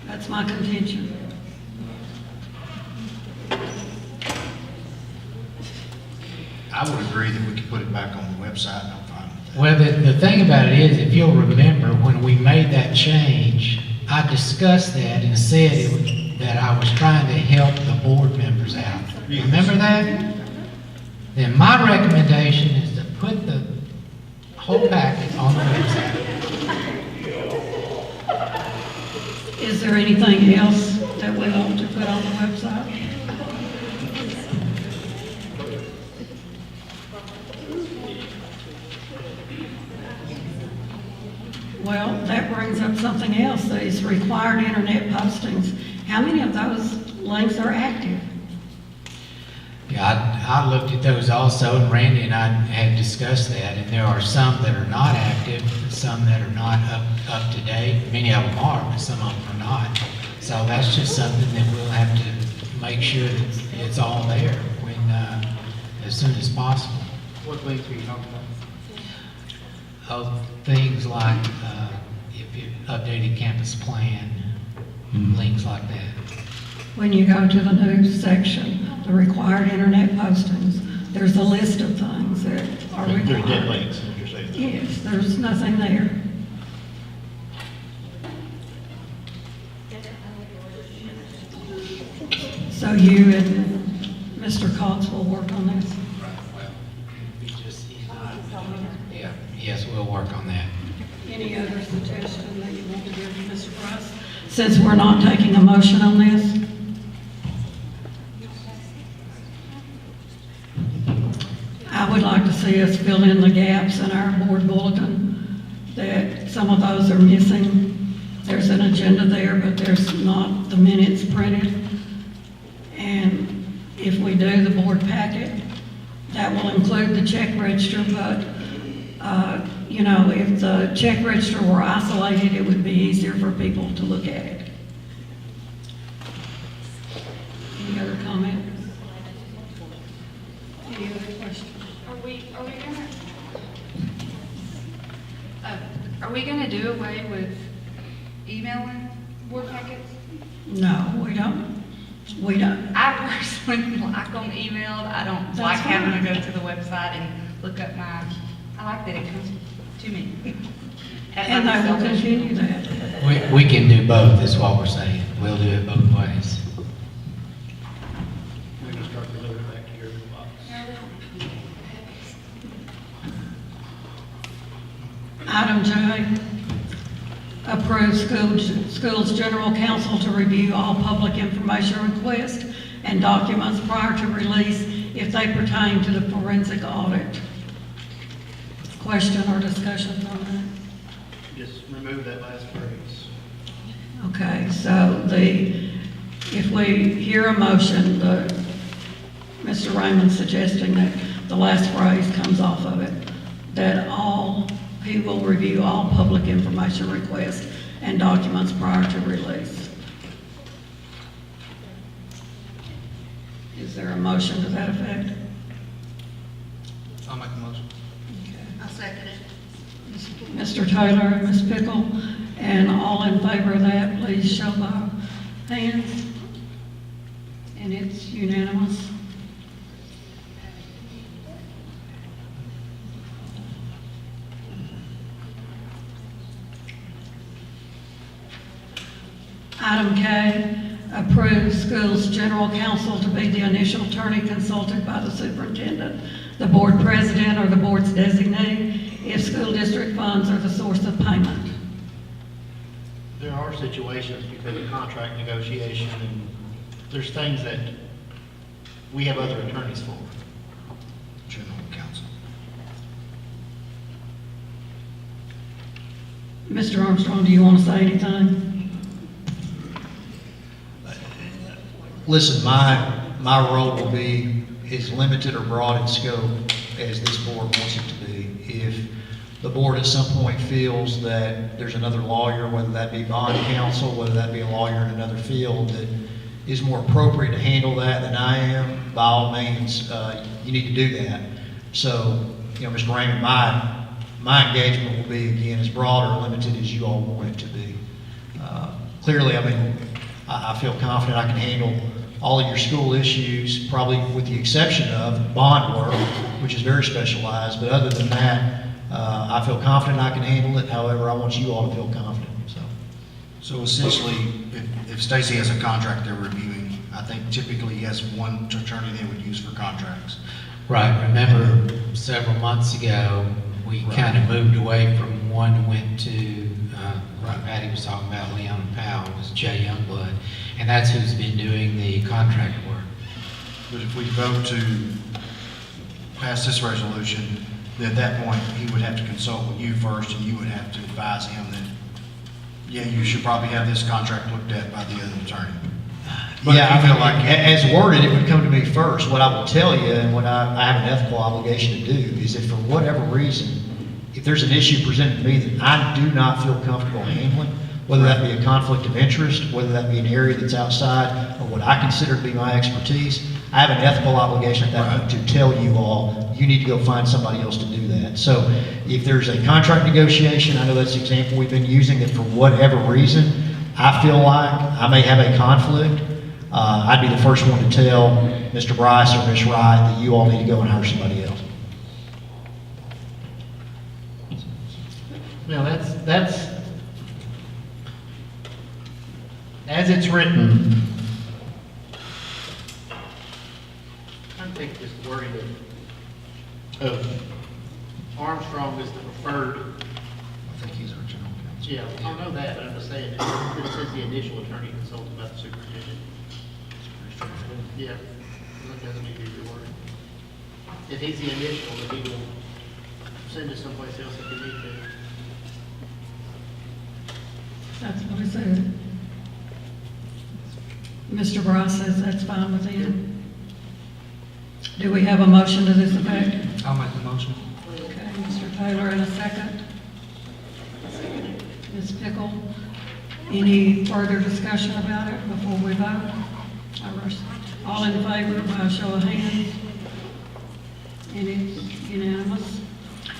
That's my contention. I would agree that we could put it back on the website, and I'm fine with that. Well, the thing about it is, if you'll remember, when we made that change, I discussed that and said that I was trying to help the board members out. Remember that? Then my recommendation is to put the whole packet on the website. Is there anything else that we want to put on the website? Well, that brings up something else, these required internet postings. How many of those links are active? Yeah, I looked at those also, and Randy and I had discussed that, and there are some that are not active, some that are not up to date. Many of them are, but some of them are not. So that's just something that we'll have to make sure that it's all there when, as soon as possible. What links are you talking about? Of things like, if you updated campus plan, links like that. When you go to the news section, the required internet postings, there's a list of things that are They're required. dead links, is what you're saying. Yes, there's nothing there. So you and Mr. Cox will work on this? Yeah, yes, we'll work on that. Any other suggestion that you want to give to Mr. Price? Since we're not taking a motion on this? I would like to see us fill in the gaps in our board bulletin, that some of those are missing. There's an agenda there, but there's not the minutes printed. And if we do the board packet, that will include the check register, but you know, if the check register were isolated, it would be easier for people to look at it. Any other comments? Any other questions? Are we gonna do away with emailing board packets? No, we don't. We don't. I personally like them emailed. I don't That's like having fine. to go to the website and look up my, I like that it comes to me. And I will continue that. We can do both, is what we're saying. We'll do it both ways. We can start delivering back to your box. Item J, approve school's general counsel to review all public information requests and documents prior to release if they pertain to the forensic audit. Question or discussion on that? Just remove that last phrase. Okay, so if we hear a motion, Mr. Raymond suggesting that the last phrase comes off of it, that he will review all public information requests and documents prior to release. Is there a motion to that effect? I'll make a motion. I second it. Mr. Taylor and Ms. Pickle, and all in favor of that, please show by hands. And it's unanimous. Item K, approve schools general counsel to be the initial attorney consulted by the superintendent, the board president, or the board's designee if school district funds are the source of payment. There are situations because of contract negotiation, and there's things that we have other attorneys for. General counsel. Mr. Armstrong, do you want to say anything? Listen, my role will be as limited or broad in scope as this board wants it to be. If the board at some point feels that there's another lawyer, whether that be bond counsel, whether that be a lawyer in another field that is more appropriate to handle that than I am, by all means, you need to do that. So, Mr. Raymond, my engagement will be, again, as broad or limited as you all want it to be. Clearly, I feel confident I can handle all of your school issues, probably with the exception of bond work, which is very specialized. But other than that, I feel confident I can handle it. However, I want you all to feel confident. So essentially, if Stacy has a contract they're reviewing, I think typically he has one attorney they would use for contracts. Right, remember several months ago, we kind of moved away from one and went to, like Patty was talking about, Leon Powell, was Jay Youngblood, and that's who's been doing the contract work. But if we vote to pass this resolution, then at that point, he would have to consult with you first, and you would have to advise him that, yeah, you should probably have this contract looked at by the other attorney. But Yeah, if you feel like as worded, it would come to me first. What I will tell you, and what I have an ethical obligation to do, is if for whatever reason, if there's an issue presented to me that I do not feel comfortable handling, whether that be a conflict of interest, whether that be an area that's outside of what I consider to be my expertise, I have an ethical obligation at that point to tell you all, you need to go find somebody else to do that. So if there's a contract negotiation, I know that's the example we've been using, that for whatever reason, I feel like I may have a conflict, I'd be the first one to tell Mr. Bryce or Ms. Wright that you all need to go and hire somebody else. Now, that's, as it's written, I think this wording of Armstrong is the preferred. I think he's our general counsel. Yeah, I know that, but I'm just saying, it says the initial attorney consulted by the superintendent. Yeah, that doesn't need to be reworded. If he's the initial, then he will send us someplace else if he needs to. That's what it said. Mr. Bryce says that's fine with him. Do we have a motion to this effect? I'll make the motion. Okay, Mr. Taylor in a second. Ms. Pickle, any further discussion about it before we vote? All in favor by a show of hands? And it's unanimous.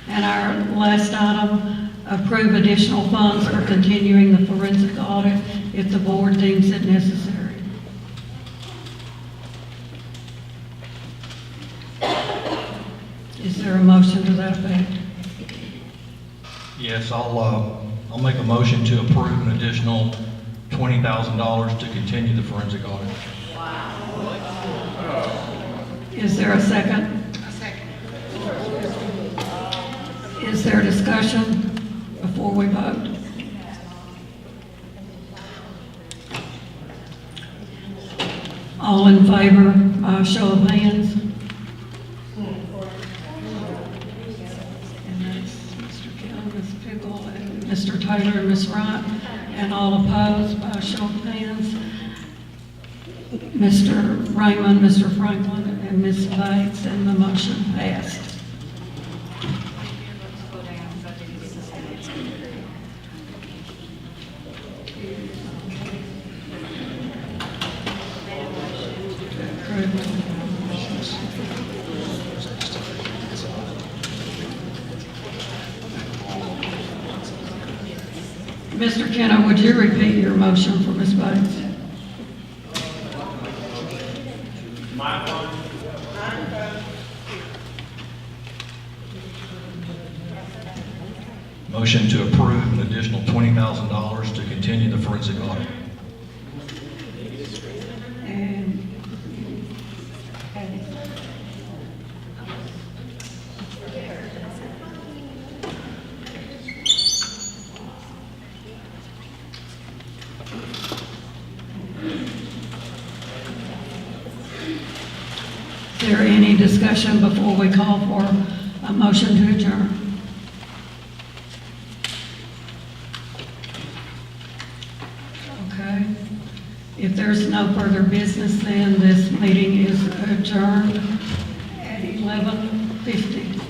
And our last item, approve additional funds for continuing the forensic audit if the board deems it necessary. Is there a motion to that effect? Yes, I'll make a motion to approve an additional $20,000 to continue the forensic audit. Is there a second? I second it. Is there discussion before we vote? All in favor, show of hands. And that's Mr. Kelly, Ms. Pickle, and Mr. Taylor, and Ms. Wright. And all opposed by show of hands. Mr. Raymond, Mr. Franklin, and Ms. Bates, and the motion passed. Mr. Kenna, would you repeat your motion for Ms. Bates? Motion to approve an additional $20,000 to continue the forensic audit. And is there any discussion before we call for a motion to adjourn? Okay. If there's no further business, then this meeting is adjourned at 11:50.